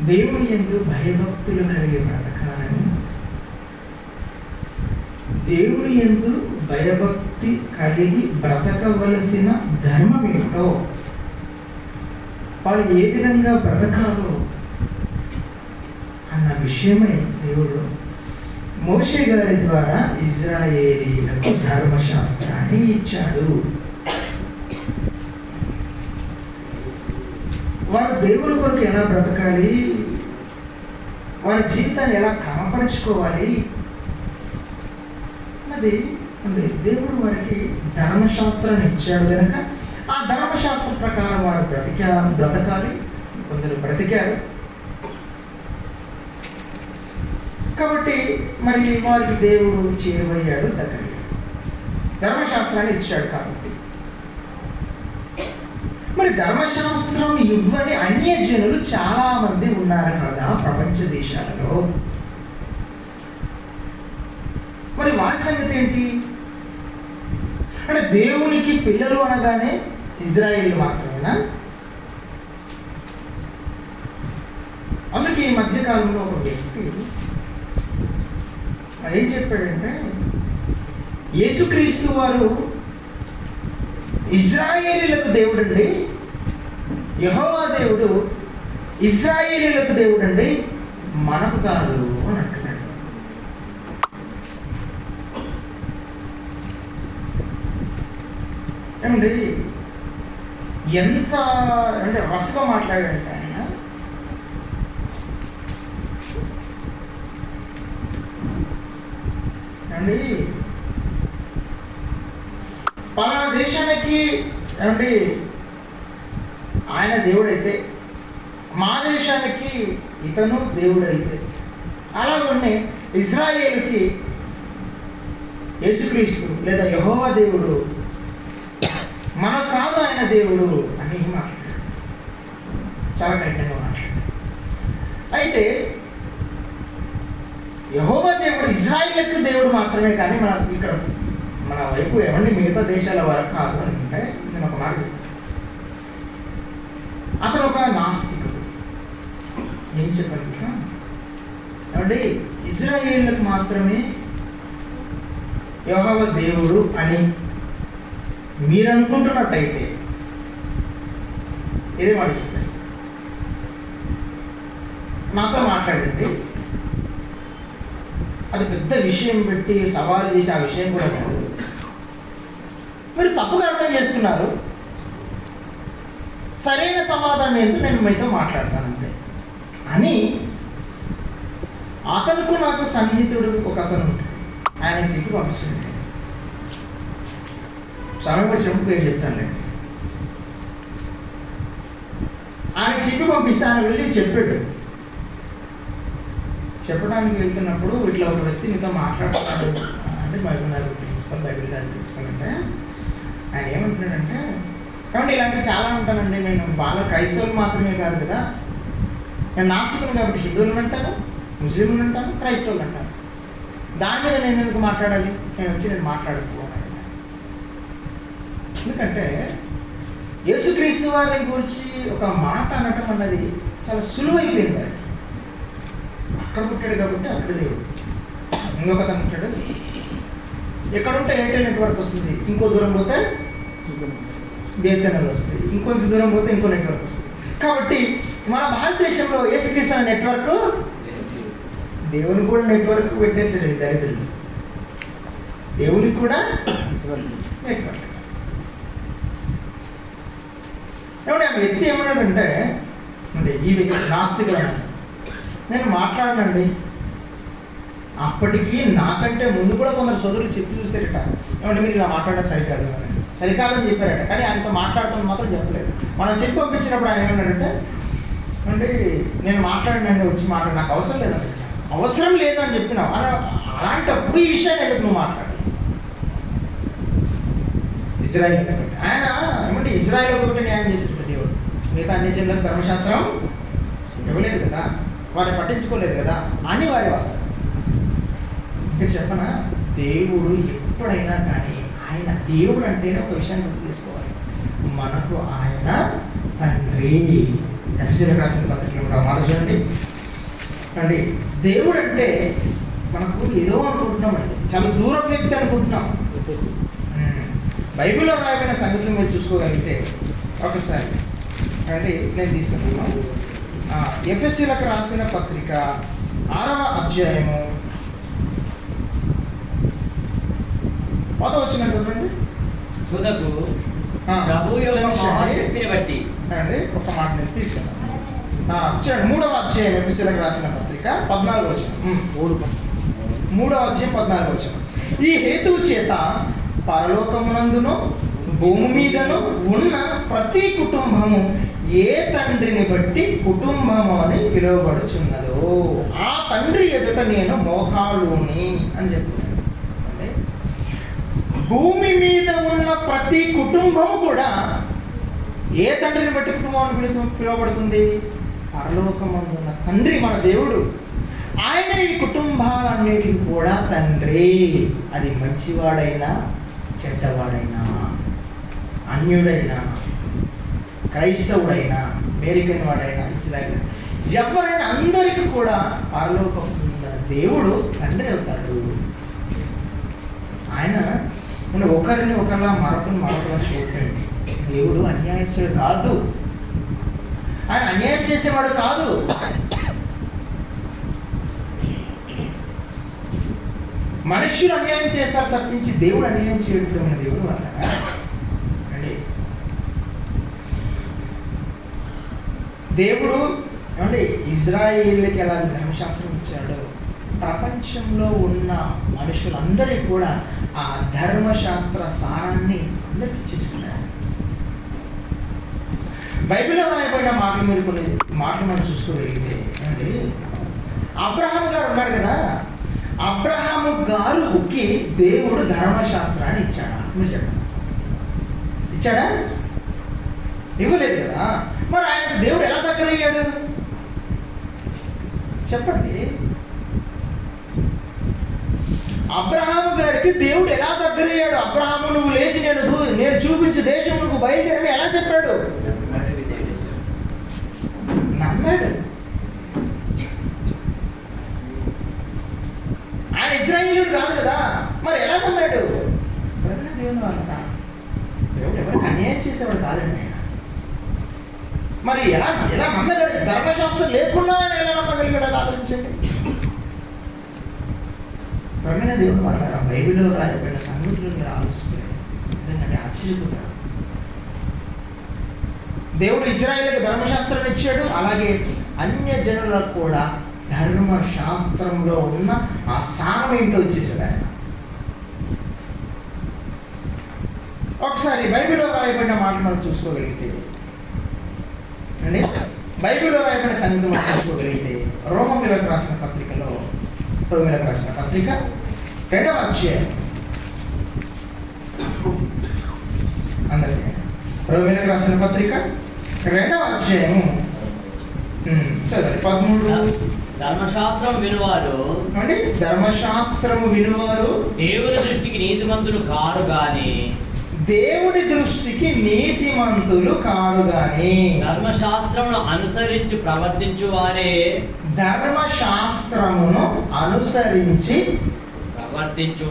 దేవుని యందు భయభక్తులు కలిగి బ్రతకాలని, దేవుని యందు భయభక్తి కలిగి బ్రతకవలసిన ధర్మం ఏమిటో, వాళ్ళు ఏ విధంగా బ్రతకాలో అన్న విషయమై దేవుడు మోషే గారి ద్వారా ఇజ్రాయేలీయులకు ధర్మశాస్త్రాన్ని ఇచ్చాడు. వారు దేవుని కొరకు ఎలా బ్రతకాలి, వారి జీవితాన్ని ఎలా క్రమపరచుకోవాలి అన్నది దేవుడు వారికి ధర్మశాస్త్రాన్ని ఇచ్చాడు కనుక ఆ ధర్మశాస్త్రం ప్రకారం వారు బ్రతకాలి. కొందరు బ్రతికారు కాబట్టి మరి వారికి దేవుడు చేరువయ్యాడు, దగ్గరయ్యాడు, ధర్మశాస్త్రాన్ని ఇచ్చాడు. కాబట్టి మరి ధర్మశాస్త్రం ఇవ్వని అన్యజనులు చాలా మంది ఉన్నారు కదా ప్రపంచ దేశాలలో. మరి వారి సంగతి ఏంటి అంటే, దేవునికి పిల్లలు అనగానే ఇజ్రాయేల్ మాత్రమేనా? అందుకే ఈ మధ్యకాలంలో ఒక వ్యక్తి ఏం చెప్పాడంటే, యేసుక్రీస్తు వారు ఇజ్రాయేలీలకు దేవుడండి, యెహోవా దేవుడు ఇజ్రాయేలీలకు దేవుడండి, మనకు కాదు అని అంటున్నాడు. ఏమండి ఎంత అంటే రఫ్గా మాట్లాడాడంటే ఆయన, ఏమండి పలానా దేశానికి ఏమండి ఆయన దేవుడైతే, మా దేశానికి ఇతను దేవుడైతే, అలాగనే ఇజ్రాయేలుకి యేసుక్రీస్తు లేదా యెహోవా దేవుడు, మనకు కాదు ఆయన దేవుడు అని మాట్లాడాడు. చాలా కఠినంగా మాట్లాడాడు. అయితే యెహోవా దేవుడు ఇజ్రాయేలుకి దేవుడు మాత్రమే, కానీ మన వైపు ఏమండి మిగతా దేశాల వరకు కాదు అనుకుంటే, నేను ఒక మాట చెప్తాను. అతను ఒక నాస్తికుడు. ఏం చెప్పాను తెలుసా? ఏమండి ఇజ్రాయేలులకు మాత్రమే యెహోవా దేవుడు అని మీరు అనుకుంటున్నట్టయితే ఇదే మాట చెప్పండి, నాతో మాట్లాడండి. అది పెద్ద విషయం పెట్టి సవాల్ చేసి ఆ విషయం కూడా కాదు, మీరు తప్పుగా అర్థం చేసుకున్నారు, సరైన సమాధానం ఏంటో నేను మీతో మాట్లాడతాను అంతే అని. అతనుకు నాకు సన్నిహితుడు ఒక అతను ఉంటాడు, ఆయన చెప్పి పంపిస్తుంది. సమయం పేరు చెప్తానులేండి. ఆయన చెప్పి పంపిస్తే ఆయన వెళ్ళి చెప్పాడు. చెప్పడానికి వెళ్తున్నప్పుడు ఇట్లా ఒక వ్యక్తి నీతో మాట్లాడుతున్నాడు అంటే, బైబిల్ గారి ప్రిన్సిపల్ అంటే ఆయన ఏమంటున్నాడంటే, కాబట్టి ఇలాంటివి చాలా ఉంటానండి, నేను బాగా క్రైస్తవులు మాత్రమే కాదు కదా, నేను నాస్తికులు కాబట్టి హిందువులను అంటాను, ముస్లింలు అంటాను, క్రైస్తవులు అంటాను, దాని మీద నేను ఎందుకు మాట్లాడాలి, నేను మాట్లాడుకోవాలి. ఎందుకంటే యేసుక్రీస్తు వారిని గురించి ఒక మాట అనటం అన్నది చాలా సులువైపోయింది. అక్కడ పుట్టాడు కాబట్టి అక్కడ దేవుడు, ఇంకొకతను పుట్టాడు, ఎక్కడుంటే ఎయిర్టెల్ నెట్వర్క్ వస్తుంది, ఇంకో దూరం పోతే బిఎస్ఎన్ఎల్ వస్తుంది, ఇంకొంచెం దూరం పోతే ఇంకో నెట్వర్క్ వస్తుంది. కాబట్టి మన భారతదేశంలో యేసుక్రీస్తు అనే నెట్వర్క్, దేవునికి కూడా నెట్వర్క్ పెట్టేసాడు దరిద్రులు, దేవునికి కూడా నెట్వర్క్. ఏమంటే ఆ వ్యక్తి ఏమన్నాడంటే, అంటే ఈ వ్యక్తి నాస్తికుడు అన్నాడు, నేను మాట్లాడనండి. అప్పటికి నాకంటే ముందు కూడా కొందరు సోదరులు చెప్పి చూసారట, ఏమంటే మీరు ఇలా మాట్లాడడం సరికాదు అని, సరికాదని చెప్పారట. కానీ ఆయనతో మాట్లాడతాను మాత్రం చెప్పలేదు. మనం చెప్పి పంపించినప్పుడు ఆయన ఏమన్నాడంటే, అంటే నేను మాట్లాడినండి, వచ్చి నాకు అవసరం లేదండి. అవసరం లేదని చెప్పినావు, అలాంటప్పుడు ఈ విషయాన్ని ఎందుకు నువ్వు మాట్లాడాలి? ఇజ్రాయేల్ ఆయన ఏమంటే ఇజ్రాయేల్ ఒకటి న్యాయం చేసిన దేవుడు, మిగతా అన్ని జనులకు ధర్మశాస్త్రం ఇవ్వలేదు కదా, వారిని పట్టించుకోలేదు కదా అని వారి వాదన. ఇంకా చెప్పనా, దేవుడు ఎప్పుడైనా కానీ ఆయన దేవుడు అంటేనే ఒక విషయాన్ని గుర్తు తీసుకోవాలి, మనకు ఆయన తండ్రి. ఎఫెసీయులకు రాసిన పత్రికలో కూడా మాట చూడండి అండి. దేవుడు అంటే మనకు ఏదో అనుకుంటున్నామండి, చాలా దూరం వ్యక్తి అనుకుంటున్నాం. బైబిల్లో రాయబడిన సంగతులు మీరు చూసుకోగలిగితే ఒకసారి అండి నేను తీసుకున్నాను. ఎఫెసీయులకు రాసిన పత్రిక 6వ అధ్యాయము 10వ వచనం చదవండి. అండి ఒక మాట నేను తీసాను. చూడండి 3వ అధ్యాయం ఎఫెసీయులకు రాసిన పత్రిక 14వ వచనం. 3వ అధ్యాయం 14వ వచనం. ఈ హేతువు చేత పరలోకమునందును భూమి మీదను ఉన్న ప్రతి కుటుంబము ఏ తండ్రిని బట్టి కుటుంబము అని పిలువబడుచున్నదో ఆ తండ్రి ఎదుట నేను మోకాలుని అని చెప్తున్నాను. అంటే భూమి మీద ఉన్న ప్రతి కుటుంబం కూడా ఏ తండ్రిని బట్టి కుటుంబం అని పిలువబడుతుంది? పరలోకమందున్న తండ్రి మన దేవుడు. ఆయన ఈ కుటుంబాలన్నిటికీ కూడా తండ్రి. అది మంచివాడైనా చెడ్డవాడైనా, అన్యుడైనా, క్రైస్తవుడైనా, అమెరికన్ వాడైనా, ఇస్రాయేల్ ఎవరైనా అందరికీ కూడా పరలోకం దేవుడు తండ్రి అవుతాడు. ఆయన ఒకరిని ఒకరిలా మరొకలా చూడండి. దేవుడు అన్యాయస్తుడు కాదు, ఆయన అన్యాయం చేసేవాడు కాదు. మనుష్యులు అన్యాయం చేస్తారు తప్పించి దేవుడు అన్యాయం చేయడం దేవుడు అన్నారా అండి. దేవుడు ఏమంటే ఇజ్రాయేలుకి ఎలా ధర్మశాస్త్రం ఇచ్చాడో ప్రపంచంలో ఉన్న మనుషులందరికీ కూడా ఆ ధర్మశాస్త్ర సారాన్ని అందరికీ ఇచ్చేసుకున్నారు. బైబిల్లో రాయబడిన మాటలు మీరు కొన్ని మాటలు మనం చూసుకోగలిగితే ఏమంటే అబ్రహాము గారు ఉన్నారు కదా, అబ్రహాము గారుకి దేవుడు ధర్మశాస్త్రాన్ని ఇచ్చాడా? మీరు చెప్పండి, ఇచ్చాడా? ఇవ్వలేదు కదా. మరి ఆయనకు దేవుడు ఎలా దగ్గర అయ్యాడు చెప్పండి. అబ్రహాము గారికి దేవుడు ఎలా దగ్గర అయ్యాడు? అబ్రహాము నువ్వు లేచి నేను చూపించే దేశం నువ్వు బయలుదేరని ఎలా చెప్పాడు? నమ్మాడు. ఆయన ఇశ్రాయేలీయుడు కాదు కదా, మరి ఎలా నమ్మాడు? దేవుడు వాళ్ళరా, దేవుడు ఎవరికి అన్యాయం చేసేవాడు కాదండి ఆయన. మరి ఎలా నమ్మగలడు? ధర్మశాస్త్రం లేకుండా ఆయన ఎలా నమ్మగలిగాడు? అది ఆలోచించండి. ప్రవీణ దేవుడు వాళ్ళరా, బైబిల్లో రాయబడిన సంగతులు మీరు ఆలోచిస్తే నిజంగా ఆశ్చర్యపోతారు. దేవుడు ఇశ్రాయేలుకి ధర్మశాస్త్రాన్ని ఇచ్చాడు, అలాగే అన్య జనులకు కూడా ధర్మశాస్త్రంలో ఉన్న ఆ సారం ఏంటో ఇచ్చేసాడు ఆయన. ఒకసారి బైబిల్లో రాయబడిన మాటలు మనం చూసుకోగలిగితే అండి, బైబిల్లో రాయబడిన సంగతి మనం చూసుకోగలిగితే రోమీయులకు రాసిన పత్రికలో, రోమీయులకు రాసిన పత్రిక 2వ అధ్యాయం, అందరికీ రోమీయులకు రాసిన పత్రిక 2వ అధ్యాయము చదవండి 13. ధర్మశాస్త్రం వినువారు అంటే ధర్మశాస్త్రము వినువారు దేవుని దృష్టికి నీతిమంతులు కారు గాని, దేవుడి దృష్టికి నీతిమంతులు కారు గాని, ధర్మశాస్త్రమును అనుసరించి ప్రవర్తించు వారే, ధర్మశాస్త్రమును అనుసరించి ప్రవర్తించు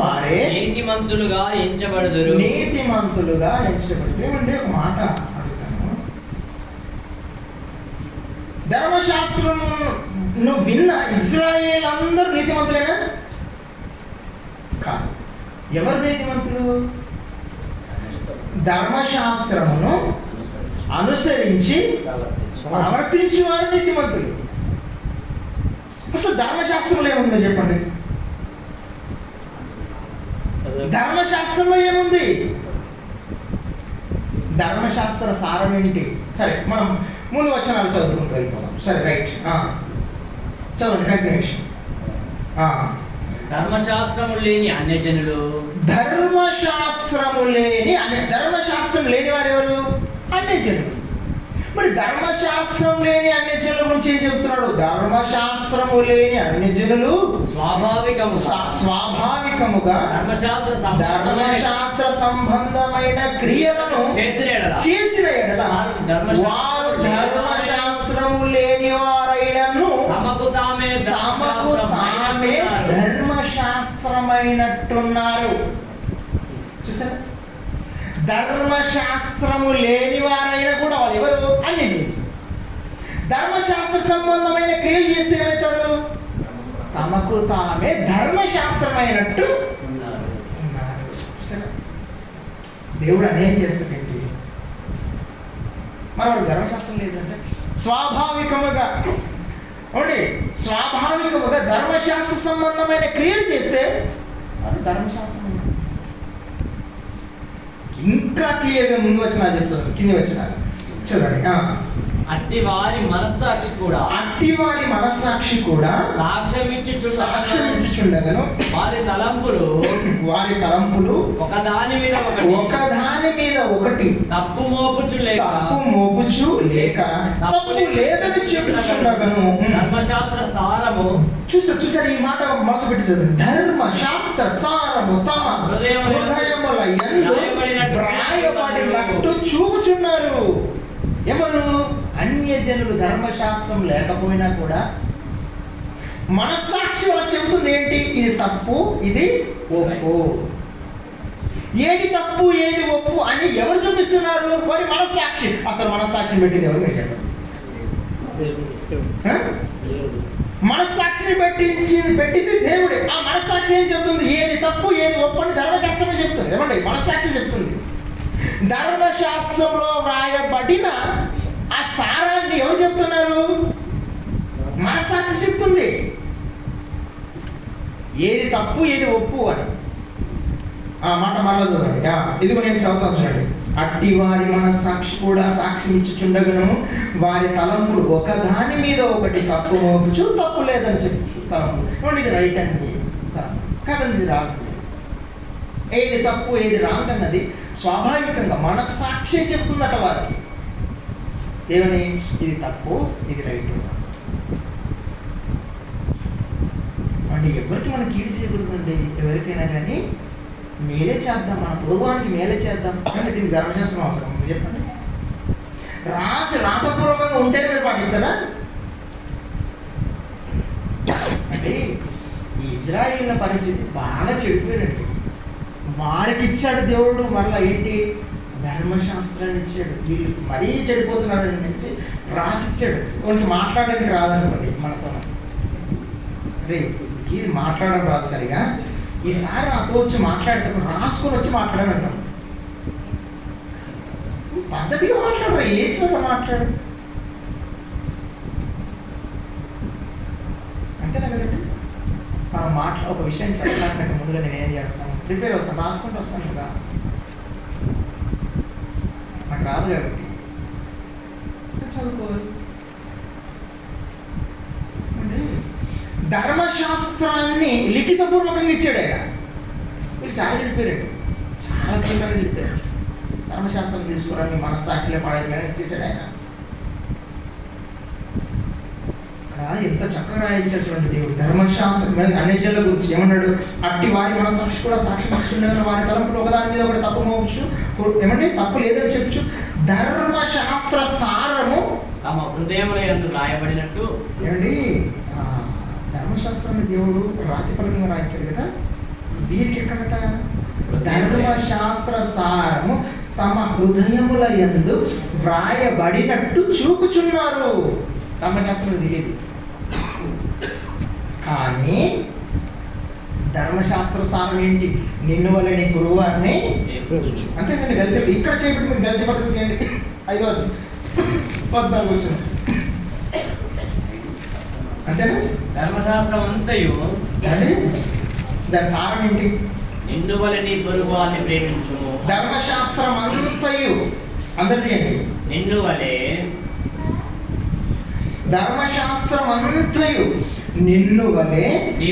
వారే నీతిమంతులుగా ఎంచబడుదురు. నీతిమంతులుగా ఎంచబడుదురు. ఏమంటే ఒక మాట అడుగుతాను, ధర్మశాస్త్రమును విన్న ఇశ్రాయేలు అందరూ నీతిమంతులేనా? కాదు. ఎవరు నీతిమంతులు? ధర్మశాస్త్రమును అనుసరించి ప్రవర్తించే వారు నీతిమంతులు. అసలు ధర్మశాస్త్రంలో ఏముందో చెప్పండి. ధర్మశాస్త్రంలో ఏముంది? ధర్మశాస్త్ర సారం ఏంటి? సరే మనం 3 వచనాలు చదువుకుంటూ వెళ్ళిపోదాం. సరే రైట్, చదవండి కంటిన్యూషన్. ధర్మశాస్త్రము లేని అన్యజనులు, ధర్మశాస్త్రం లేని వారు ఎవరు? అన్యజనులు. మరి ధర్మశాస్త్రం లేని అన్యజనుల గురించి ఏం చెప్తున్నాడు? ధర్మశాస్త్రము లేని అన్యజనులు స్వాభావికముగా ధర్మశాస్త్ర సంబంధమైన క్రియలను చేసిన ఎడల వారు ధర్మశాస్త్రము లేని వారైనను తమకు తామే ధర్మశాస్త్రమైనట్టున్నారు. చూసారా? ధర్మశాస్త్రము లేని వారైనా కూడా వాళ్ళు ఎవరు? అన్యజనులు. ధర్మశాస్త్ర సంబంధమైన క్రియలు చేస్తే ఏమవుతారు? తమకు తామే ధర్మశాస్త్రమైనట్టు ఉన్నారు. చూసారా? దేవుడు అనేం చేస్తాడండి? మరి వాడు ధర్మశాస్త్రం లేదంటే స్వాభావికముగా ధర్మశాస్త్ర సంబంధమైన క్రియలు చేస్తే అది ధర్మశాస్త్రం. ఇంకా క్లియర్గా ముందు వచనాలు చెప్తాను, కింది వచనాలు చదవండి. అట్టి వారి మనస్సాక్షి కూడా సాక్ష్యం ఇచ్చుచుండగను వారి తలంపులు ఒకదాని మీద ఒకటి తప్పు మోపుచు లేక తప్పు లేదని చెప్పుచుండగను. ధర్మశాస్త్ర సారము చూసారు? ఈ మాట మనసు పెట్టారు. ధర్మశాస్త్ర సారము తమ హృదయముల యందు వ్రాయబడినట్టు చూపుచున్నారు. ఎవరు? అన్యజనులు. ధర్మశాస్త్రం లేకపోయినా కూడా మనస్సాక్షి వాళ్ళకి చెబుతుంది ఏంటి? ఇది తప్పు, ఇది ఒప్పు. ఏది తప్పు ఏది ఒప్పు అని ఎవరు చూపిస్తున్నారు? వారి మనస్సాక్షి. అసలు మనస్సాక్షిని పెట్టింది ఎవరు? మీరు చెప్పండి. మనస్సాక్షిని పెట్టింది దేవుడే. ఆ మనస్సాక్షి ఏం చెప్తుంది? ఏది తప్పు ఏది ఒప్పు అని ధర్మశాస్త్రమే చెప్తుంది. ఏమండి? మనస్సాక్షి చెప్తుంది. ధర్మశాస్త్రంలో వ్రాయబడిన ఆ సారాన్ని ఎవరు చెప్తున్నారు? మనస్సాక్షి చెప్తుంది. ఏది తప్పు ఏది ఒప్పు అని. ఆ మాట మరలా చదవండి. ఇదిగో నేను చదువుతాను చూడండి. అట్టి వారి మనస్సాక్షి కూడా సాక్ష్యం ఇచ్చుచుండగను. వారి తలంపులు ఒకదాని మీద ఒకటి తప్పు మోపుచు తప్పు లేదని చెప్పు తలంపు. ఇది రైట్ అండి కాదండి, ఇది రాంగ్. ఏది తప్పు ఏది రాంగ్ అన్నది స్వాభావికంగా మనస్సాక్షి చెప్తుందట వారికి. దేవుని ఇది తప్పు ఇది రైట్ అండి. ఎవరికి మనం కీడు చేయకూడదండి. ఎవరికైనా కానీ మేలే చేద్దాం, మన పూర్వానికి మేలే చేద్దాం. కానీ దీనికి ధర్మశాస్త్రం అవసరం. మీరు చెప్పండి. రాతపూర్వకంగా ఉంటేనే మీరు పాటిస్తారా? అంటే ఈ ఇజ్రాయిల్ పరిస్థితి బాగా చెడిపోయారండి. వారికి ఇచ్చాడు దేవుడు, మరలా ఏంటి? ధర్మశాస్త్రాన్ని ఇచ్చాడు. వీళ్ళు మరీ చెడిపోతున్నారు అనేసి రాసిచ్చాడు. కొంచెం మాట్లాడడానికి రాదనుకోండి మనతో. రే ఇది మాట్లాడడం రాదు సరిగా, ఈసారి నాతో వచ్చి మాట్లాడితే రాసుకొని వచ్చి మాట్లాడమంటాం. పద్ధతిగా మాట్లాడరా? ఏంటి మాట్లాడు? అంతేనా కదండి? మనం ఒక విషయం చెప్పడానికంటే ముందుగా నేను ఏం చేస్తాను? ప్రిపేర్ అవుతాను, రాసుకుంటూ వస్తాను కదా. నాకు రాదు కాబట్టి చదువుకోవాలి. ధర్మశాస్త్రాన్ని లిఖితపూర్వకంగా ఇచ్చాడు ఆయన. వీళ్ళు చాలా చెప్పారండి, చాలా తీవ్రంగా చెప్పారు. ధర్మశాస్త్రం తీసుకురాని మనస్సాక్షిలో పడేది ఇచ్చేసాడు ఆయన. అక్కడ ఎంత చక్కగా రాయించాడు చూడండి దేవుడు. ధర్మశాస్త్రం అన్యజనుల గురించి ఏమన్నాడు? అట్టి వారి మనస్సాక్షి కూడా సాక్ష్యం ఇస్తుండగా వారి తలంపులు ఒకదాని మీద ఒకటి తప్పు మోపచ్చు. ఏమంటే తప్పు లేదని చెప్పచ్చు. ధర్మశాస్త్ర సారము తమ హృదయముల యందు రాయబడినట్టు. ఏమండి? ధర్మశాస్త్రాన్ని దేవుడు రాతి పలకంగా రాయించాడు కదా. వీరికి ఎక్కడట? ధర్మశాస్త్ర సారము తమ హృదయముల యందు వ్రాయబడినట్టు చూపుచున్నారు. ధర్మశాస్త్రం తెలియదు కానీ ధర్మశాస్త్ర సారం ఏంటి? నిన్ను వల్ల నీ గురువు అని. అంతేనండి. గలిత ఇక్కడ చేయబట్టి మీరు గలిత పద్ధతి చేయండి. 5వ అధ్యాయం 14వ వచనం. అంతేనా? ధర్మశాస్త్రం అంతయు దాని సారం ఏంటి? నిన్ను వల్ల నీ పొరుగు వారిని ప్రేమించుము. ధర్మశాస్త్రం అంతయు అందరిది అండి. నిన్ను వలే ధర్మశాస్త్రం అంతయు నిన్ను వలే నీ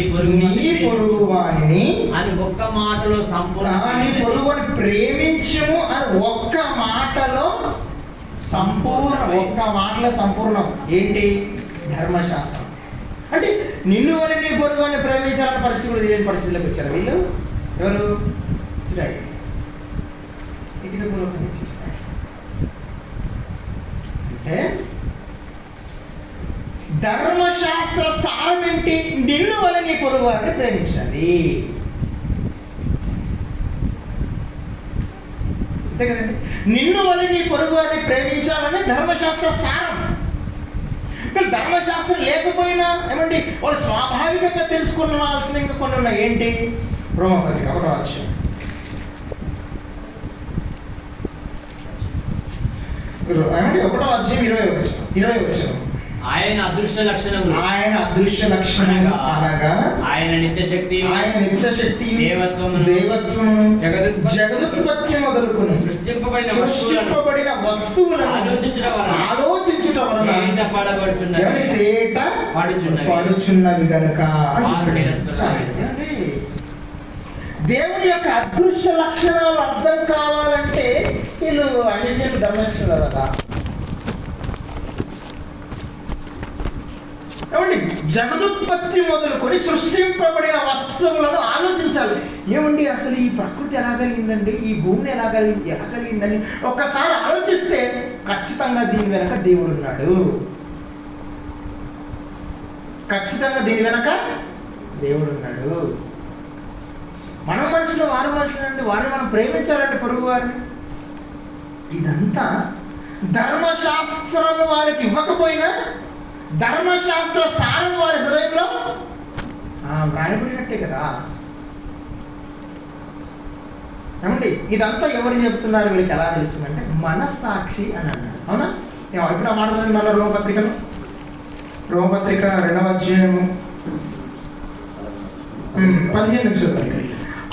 పొరుగు వారిని అని ఒక్క మాటలో సంపూర్ణ. నీ పొరుగుని ప్రేమించుము అని ఒక్క మాటలో సంపూర్ణ. ఒక్క మాటలో సంపూర్ణం ఏంటి? ధర్మశాస్త్రం. అంటే నిన్ను వల్ల నీ పొరుగు వారిని ప్రేమించాలన్న పరిస్థితి కూడా తెలియని పరిస్థితిలోకి వచ్చారు వీళ్ళు. ఎవరు? ఇజ్రాయిల్. లిఖితపూర్వకంగా ఇచ్చేసారు. అంటే ఏంటి? నిన్ను వలె నీ పొరుగు వారిని ప్రేమించాలి. అంతే కదండి. నిన్ను వలె నీ పొరుగు వారిని ప్రేమించాలని ధర్మశాస్త్ర సారం. ధర్మశాస్త్రం లేకపోయినా ఏమండి వాళ్ళు స్వాభావికంగా తెలుసుకోవాల్సిన ఇంకా కొన్ని ఉన్నాయి. ఏంటి? రోమపత్రిక 1వ అధ్యాయం. ఏమండి 1వ అధ్యాయం 20 వచనం. ఆయన అదృశ్య లక్షణములు అనగా ఆయన నిత్య శక్తి దేవత్వము జగదుత్పత్తి మొదలుకొని సృష్టింపబడిన వస్తువులను ఆలోచించుట వలన తేట పడుచున్నవి గనుక. దేవుని యొక్క అదృశ్య లక్షణాలు అర్థం కావాలంటే వీళ్ళు అన్ని గమనిస్తున్నారు కదా. ఏమండి? జగదుత్పత్తి మొదలుకొని సృష్టింపబడిన వస్తువులను ఆలోచించాలి. ఏమండి అసలు ఈ ప్రకృతి ఎలా కలిగిందండి, ఈ భూమిని ఎలా కలిగిందని ఒక్కసారి ఆలోచిస్తే ఖచ్చితంగా దీని వెనక దేవుడు ఉన్నాడు. ఖచ్చితంగా దీని వెనక దేవుడు ఉన్నాడు. మనం మనుషులు, వారి మనుషులు అండి, వారిని మనం ప్రేమించాలంటే పొరుగు వారిని. ఇదంతా ధర్మశాస్త్రము వారికి ఇవ్వకపోయినా ధర్మశాస్త్ర సారం వారి హృదయంలో వ్రాయబడినట్టే కదా. ఏమండి ఇదంతా ఎవరు చెప్తున్నారు? వీళ్ళకి ఎలా తెలుస్తుందంటే మనస్సాక్షి అని అన్నాడు. అవునా? ఇప్పుడు ఆ మాట మళ్ళీ రోమపత్రికను, రోమపత్రిక 2వ అధ్యాయము 15 నిమిషాలు.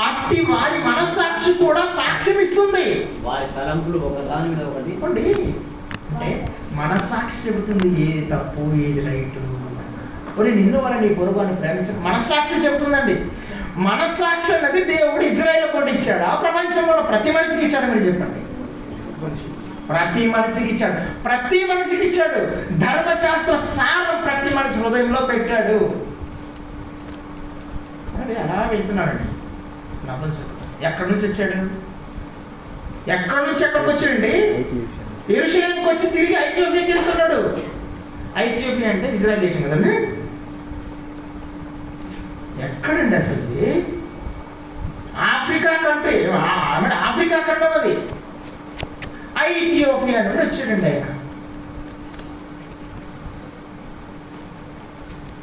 అట్టి వారి మనస్సాక్షి కూడా సాక్ష్యం ఇస్తుంది. వారి తలంపులు ఒకదాని మీద ఒకటి. అంటే మనస్సాక్షి చెబుతుంది ఏది తప్పు ఏది రైటు. మరి నిన్ను వల్ల నీ పొరుగు అని ప్రేమించ మనస్సాక్షి చెబుతుందండి. మనస్సాక్షి అన్నది దేవుడు ఇజ్రాయేల్ కూడా ఇచ్చాడు. ఆ ప్రపంచంలో ప్రతి మనిషికి ఇచ్చాడు. మీరు చెప్పండి. ప్రతి మనిషికి ఇచ్చాడు. ధర్మశాస్త్ర సారం ప్రతి మనిషి హృదయంలో పెట్టాడు. అంటే అలా వెళ్తున్నాడండి. ఎక్కడి నుంచి వచ్చాడు? ఎక్కడికి వచ్చాడండి? యెరూషలేముకి వచ్చి తిరిగి ఐథియోపియాకి వెళ్తున్నాడు. ఐథియోపియా అంటే ఇజ్రాయెల్ దేశం కదండి. ఎక్కడండి అసలు? ఆఫ్రికా కంట్రీ, ఆఫ్రికా ఖండం అది. ఐథియోపియా నుండి వచ్చాడండి ఆయన.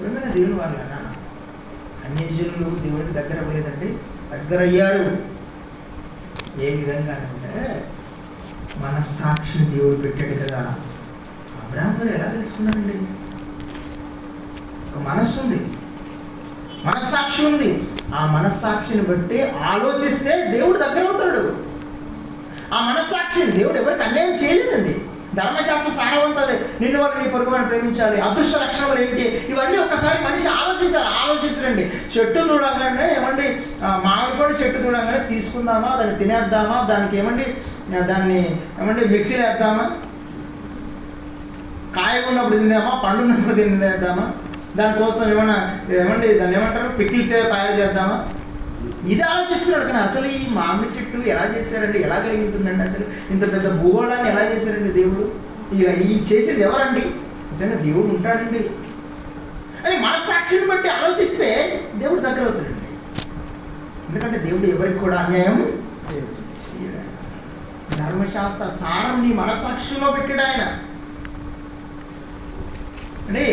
ఏమైనా దేవుని వాళ్ళనా? అన్యజనులు దేవుడికి దగ్గర అవ్వలేదండి, దగ్గర అయ్యారు. ఏ విధంగా అంటే మనస్సాక్షిని దేవుడు పెట్టాడు కదా. అబ్రాహాం గారు ఎలా తెలుసుకున్నాడండి? ఒక మనస్సు ఉంది, మనస్సాక్షి ఉంది. ఆ మనస్సాక్షిని బట్టి ఆలోచిస్తే దేవుడు దగ్గర అవుతాడు. ఆ మనస్సాక్షిని దేవుడు ఎవరికి అన్యాయం చేయలేదండి. ధర్మశాస్త్ర సారవంతది. నిన్ను వాళ్ళు నీ పొరుగు వారిని ప్రేమించాలి. అదృష్ట లక్షణాలు ఏంటి? ఇవన్నీ ఒక్కసారి మనిషి ఆలోచించండి. చెట్టు చూడగానే ఏమండి మామిడి కూడా చెట్టు చూడగానే తీసుకుందామా, దాన్ని తినేద్దామా, దానికి దాన్ని మిక్సీలో వేద్దామా, కాయ ఉన్నప్పుడు తిందామా, పండు ఉన్నప్పుడు తినేద్దామా, దానికోసం దాన్ని ఏమంటారు పికిల్స్ తయారు చేద్దామా, ఇది ఆలోచిస్తున్నాడు. కానీ అసలు ఈ మామిడి చెట్టు ఎలా చేశారండి, ఎలా కలిగి ఉంటుందండి, అసలు ఇంత పెద్ద భూగోళాన్ని ఎలా చేశారండి దేవుడు, ఈ చేసేది ఎవరండి? నిజంగా దేవుడు ఉంటాడండి అని మనస్సాక్షిని బట్టి ఆలోచిస్తే దేవుడు దగ్గర అవుతాడండి. ఎందుకంటే దేవుడు ఎవరికి కూడా అన్యాయం చేయలేదు. ధర్మశాస్త్ర సారం నీ మనస్సాక్షిలో పెట్టాడు ఆయన. అంటే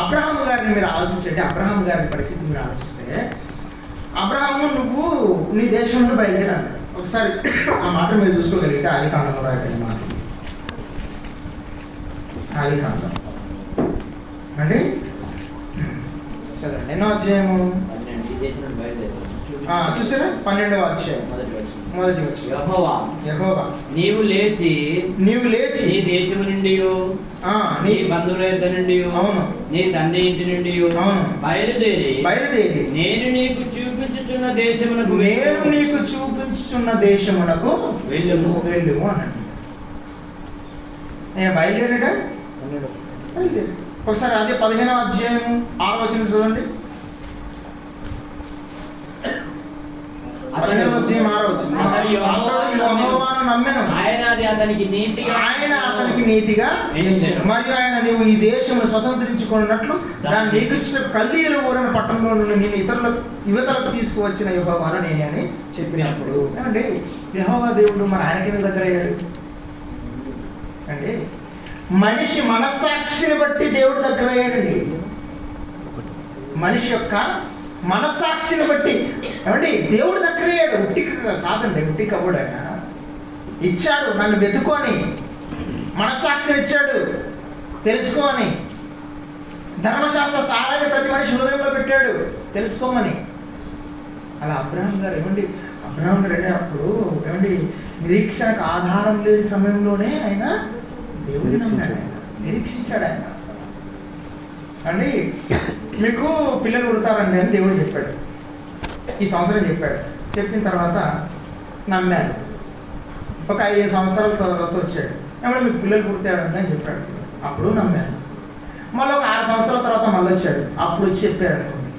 అబ్రహాం గారిని మీరు ఆలోచించండి. అబ్రహాం గారి పరిస్థితి మీరు ఆలోచిస్తే, అబ్రహాము నువ్వు నీ దేశం నుండి బయలుదేరి అన్నాడు. ఒకసారి ఆ మాట మీరు చూసుకోగలిగితే ఆదికాండంలో రాయబడిన మాట. ఆదికాండం అంటే చదవండి. ఎన్నో అధ్యాయము? చూసారా? 12వ అధ్యాయం మొదటి వచనం. యెహోవా నీవు లేచి నీ దేశము నుండి, నీ బంధువుల యొద్ద నుండి, అవును, నీ తండ్రి ఇంటి నుండి, అవును, బయలుదేరి నేను నీకు చూపించుచున్న దేశమునకు వెళ్ళుము అన్నాడు. బయలుదేరాడా? బయలుదేరి. ఒకసారి అదే 15వ అధ్యాయము 6వ వచనం చూడండి. 15వ అధ్యాయం 6వ వచనం. ఆయన అతనికి నీతిగా మరియు ఆయన నీవు ఈ దేశంలో స్వతంత్రించుకున్నట్లు దాన్ని నీకు ఇచ్చిన కల్దీయుల ఊరని పట్టణంలో నుండి నేను యువతలకు తీసుకువచ్చిన యెహోవా నేనే అని చెప్పినప్పుడు అంటే యెహోవా దేవుడు మన ఆయన కింద దగ్గర అయ్యాడు అంటే మనిషి మనస్సాక్షిని బట్టి దేవుడు దగ్గర అయ్యాడండి. మనిషి యొక్క మనస్సాక్షిని బట్టి ఏమండి దేవుడు దగ్గర అయ్యాడు. ఉట్టికి కాదండి, ఉట్టికి అవ్వడు. ఆయన ఇచ్చాడు, నన్ను వెతుకొని మనస్సాక్షిని ఇచ్చాడు తెలుసుకోమని. ధర్మశాస్త్ర సారాన్ని ప్రతి మనిషి హృదయంలో పెట్టాడు తెలుసుకోమని. అలా అబ్రహాం గారు అప్పుడు ఏమండి నిరీక్షణకు ఆధారం లేని సమయంలోనే ఆయన దేవుడిని నమ్మాడు, ఆయన నిరీక్షించాడు. ఆయన అండి మీకు పిల్లలు పుడతారండి అని దేవుడు చెప్పాడు, ఈ సంవత్సరం చెప్పాడు. చెప్పిన తర్వాత నమ్మారు. ఒక 5 సంవత్సరాల తర్వాత వచ్చాడు, ఏమన్నా మీకు పిల్లలు పుడతాడండి అని చెప్పాడు. అప్పుడు నమ్మాను. మళ్ళీ ఒక 6 సంవత్సరాల తర్వాత మళ్ళీ వచ్చాడు, అప్పుడు వచ్చి చెప్పాడు అనుకోండి,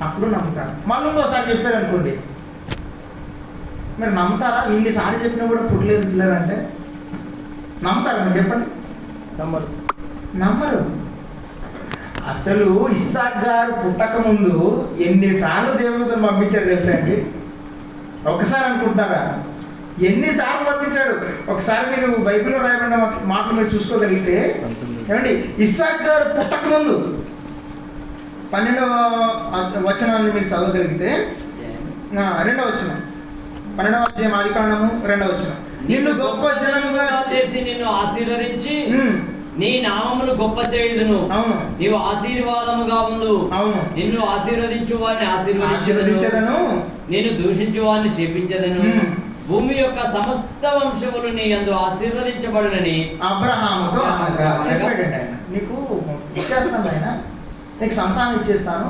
అప్పుడు నమ్ముతారు. మళ్ళీ ఇంకోసారి చెప్పారు అనుకోండి, మీరు నమ్ముతారా? ఇన్నిసార్లు చెప్పినా కూడా పుట్టలేదు పిల్లలు అంటే నమ్ముతారా? మీరు చెప్పండి. నమ్మరు. అసలు ఇస్సాక్ గారు పుట్టక ముందు ఎన్నిసార్లు దేవదూతను పంపించాడు తెలుసా అండి? ఒకసారి అనుకుంటారా? ఎన్నిసార్లు పంపించాడు? ఒకసారి మీరు బైబిల్లో రాయబడిన మాటలు మీరు చూసుకోగలిగితే ఏమండి, ఇస్సాక్ గారు పుట్టక ముందు 12వ వచనాన్ని మీరు చదవగలిగితే 2వ వచనం, 12వ అధ్యాయం ఆదికాండము 2వ వచనం, నిన్ను గొప్ప జనముగా చేసి నిన్ను ఆశీర్వదించి నీ నామమును గొప్ప చేయుదును. అవును, నీవు ఆశీర్వాదముగా ఉండు. అవును, నిన్ను ఆశీర్వదించు వారిని ఆశీర్వదించదను, నేను దూషించు వారిని శపించదను. భూమి యొక్క సమస్త వంశములు నీ యందు ఆశీర్వదించబడునని అబ్రహాముతో అనగా చెప్పాడండి. ఆయన నీకు ఇచ్చేస్తాను, ఆయన నీకు సంతానం ఇచ్చేస్తాను.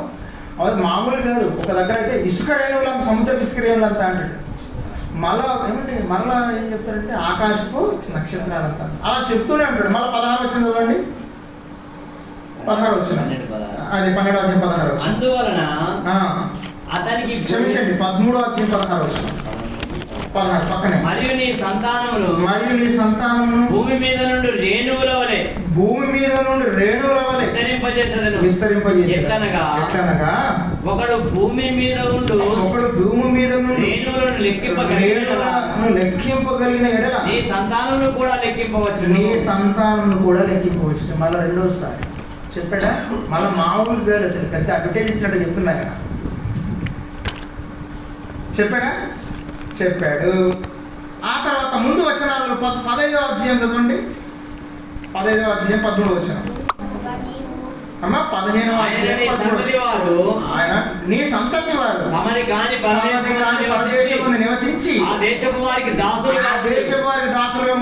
అది మామూలు కాదు. ఒక దగ్గర అయితే ఇసుక రేణువులంతా, సముద్ర ఇసుక రేణువులంతా అంటాడు. మళ్ళా ఏమంటే మరలా ఏం చెప్తారంటే ఆకాశపు నక్షత్రాలంతా అలా చెప్తూనే ఉంటాడు. మళ్ళీ 16 వచనం చదవండి. 16 వచనం, అది 12వ అధ్యాయం 16 వచనం. అందువలన అతనికి క్షమించండి, 13వ అధ్యాయం 16 వచనం, 16 పక్కనే. మరియు నీ సంతానమును భూమి మీద నుండి రేణువుల వలె విస్తరింపజేసేదను. ఎట్లనగా ఒకడు భూమి మీద ఉండు రేణువులను లెక్కింపగలిగిన ఎడల నీ సంతానమును కూడా లెక్కింపవచ్చు. మళ్ళీ రెండోసారి చెప్పాడా? మళ్ళీ మామూలు పేరు అసలు పెద్ద అడ్వర్టైజ్ ఇచ్చినట్టు చెప్తున్నా కదా. చెప్పాడా? చెప్పాడు. ఆ తర్వాత ముందు వచనాలు 15వ అధ్యాయం చదవండి. 15వ అధ్యాయం 13వ వచనం. అమ్మ 15వ అధ్యాయం 13వ ఆయన నీ సంతతి వారు పరదేశమున నివసించి ఆ దేశపు వారికి దాసులుగా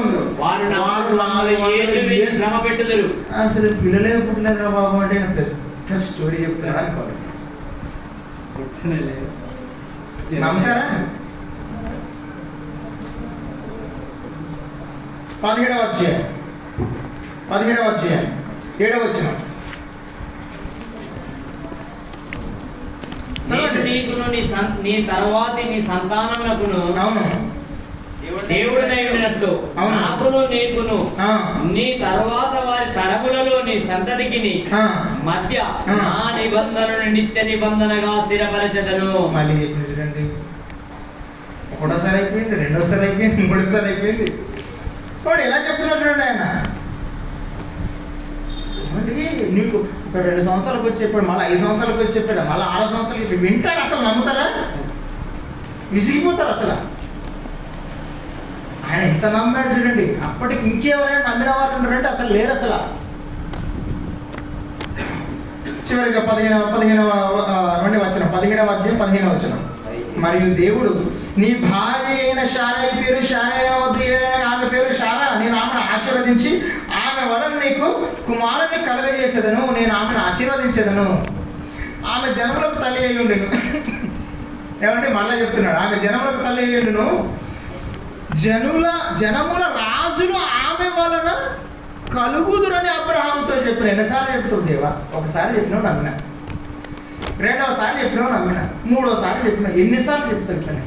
ఉండు. వారు శ్రమ పెట్టుదురు. అసలు పిల్లలే పుట్టలేదురా బాబు అంటే పెద్ద స్టోరీ చెప్తున్నాడు అనుకోండి. నమ్ముతారా? 17వ అధ్యాయం 7వ వచనం. నీ తర్వాతి నీ సంతానమునకును దేవుడనైనట్లు నాకును నీకును నీ తర్వాత వారి తరములలో నీ సంతతికి మధ్య నా నిబంధనను నిత్య నిబంధనగా స్థిరపరచెదను. మళ్ళీ చూడండి, ఒకటోసారి అయిపోయింది, రెండోసారి అయిపోయింది, మూడోసారి అయిపోయింది. వాడు ఎలా చెప్తున్నాడు చూడండి. ఆయన నీకు ఒక 2 సంవత్సరాలకు వచ్చి చెప్పాడు, మళ్ళీ 5 సంవత్సరాలకు వచ్చి చెప్పాడు, మళ్ళీ 6 సంవత్సరాలు చెప్పి వింటారు. అసలు నమ్ముతారా? విసిగిపోతారు అసలు. ఆయన ఎంత నమ్మాడు చూడండి. అప్పటికి ఇంకెవరైనా నమ్మిన వాళ్ళు ఉంటారంటే అసలు లేరు అసలు. చివరిగా 15వ వచనం, 17వ అధ్యాయం 15వ వచనం. మరియు దేవుడు నీ భార్య అయిన శారయి పేరు శారయ వద్ద ఆమె పేరు శారా, నేను ఆమెను ఆశీర్వదించి ఆమె వలన నీకు కుమారుని కలుగజేసేదను, నేను ఆమెను ఆశీర్వదించేదను. ఆమె జనములకు తల్లి అయి ఉండును. ఏమంటే మళ్ళీ చెప్తున్నాడు, ఆమె జనములకు తల్లి అయి ఉండును. జనముల రాజులు ఆమె వలన కలుగుదురని అబ్రహాముతో చెప్పిన. ఎన్నిసార్లు చెప్తావు దేవా? ఒకసారి చెప్పినావు నమ్మినా, రెండవసారి చెప్పినావు నమ్మినా, మూడోసారి చెప్పినావు. ఎన్నిసార్లు చెప్తావు ఇట్లనే?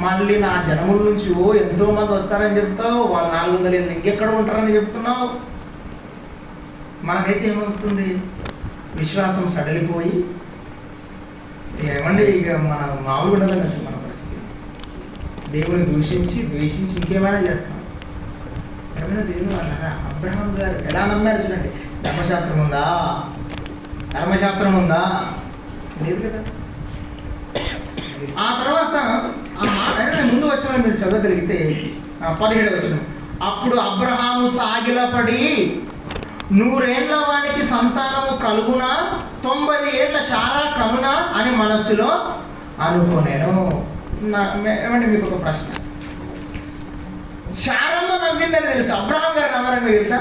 మళ్ళీ నా జనముల నుంచి ఎంతో మంది వస్తారని చెప్తావు, వాళ్ళు 400 ఇంకెక్కడ ఉంటారని చెప్తున్నావు. మనకైతే ఏమవుతుంది? విశ్వాసం సడలిపోయి ఏమండి ఇక మన మామూలు ఉండదని అసలు మన పరిస్థితి. దేవుని ద్వేషించి ఇంకేమైనా చేస్తాం. ఏమైనా దేవుని వాళ్ళరా అబ్రహాం గారు ఎలా నమ్మాడు చూడండి. ధర్మశాస్త్రం ఉందా? లేదు కదా. ఆ తర్వాత ఆ మాట ముందు వచనం మీరు చదవగలిగితే 17వ వచనం, అప్పుడు అబ్రహాము సాగిలపడి 100 ఏళ్ల వానికి సంతానము కలుగునా, 90 ఏళ్ల శారా కనునా అని మనస్సులో అనుకోనేను. ఏమంటే మీకు ఒక ప్రశ్న, శారమ్మ నవ్విందని తెలుసు, అబ్రహాం గారు నవ్వారని మీకు తెలుసా?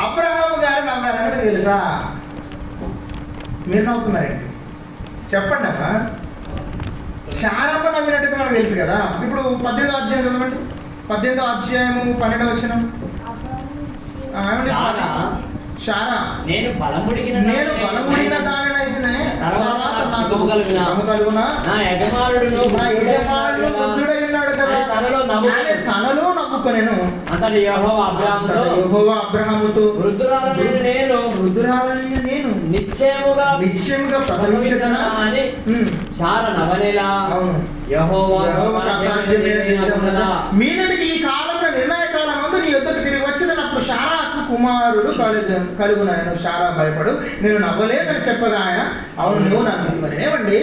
అబ్రహాం గారు నవ్వారని మీకు తెలుసా? మీరు నవ్వుతున్నారండి, చెప్పండి అమ్మా. శారమ్మ నవ్వినట్టుగా మనకు తెలుసు కదా. ఇప్పుడు 18వ అధ్యాయం చదవండి. 18వ అధ్యాయము 12వ వచనం. శారా నేను బలముడిగిన దానినైతే తర్వాత నాకు కలుగునా, నా యజమానుడు బుద్ధుడై ఉన్నాడు కదా, తనలో నమ్ముకొనెను. అతడు యెహోవా అబ్రహాముతో వృద్ధురాలైన నేను నిశ్చయముగా ప్రసవించదనా అని శారా నవనేలా. యెహోవాకు అసాధ్యమైనది ఏదైనా మీదటికి ఈ కాలంలో నిర్ణయ కాలమందు నీ యొద్దకు తిరిగి వచ్చేదని అప్పుడు శారాకు కుమారుడు కలుగునను. శారా భయపడు, నేను నవ్వలేదని చెప్పగా ఆయన అవును నువ్వు నమ్మింది. మరి ఏమండి,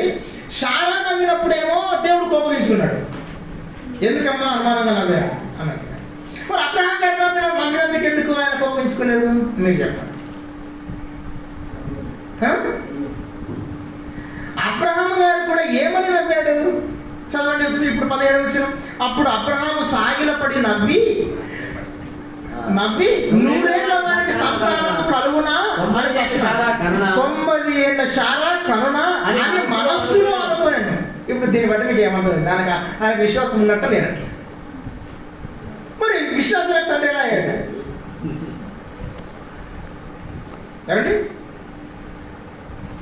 శారా నవ్వినప్పుడేమో దేవుడు కోపగించుకున్నాడు. ఎందుకమ్మా అనుమానంగా నవ్వారు అన్నట్టు. మరి అబ్రహాం గారు నమ్మినందుకు ఎందుకు ఆయన కోపగించుకోలేదు? మీరు చెప్పండి. అబ్రహాం గారు కూడా ఏమని నవ్వాడు చదవండి ఒకసారి. ఇప్పుడు 17వ వచనం, అప్పుడు అబ్రహాము సాగిలపడి నవ్వి 100 ఏళ్ల వారికి సంతానము కలుగునా, 90 ఏళ్ల శారా కనునా అని మనస్సులో అనుకోనండి. ఇప్పుడు దీన్ని బట్టి మీకు ఏమంటుంది? దానికి ఆయనకు విశ్వాసం ఉన్నట్టు లేనట్లు. మరి విశ్వాసాలకు తండ్రి ఎలా అయ్యాడు? ఏమండి,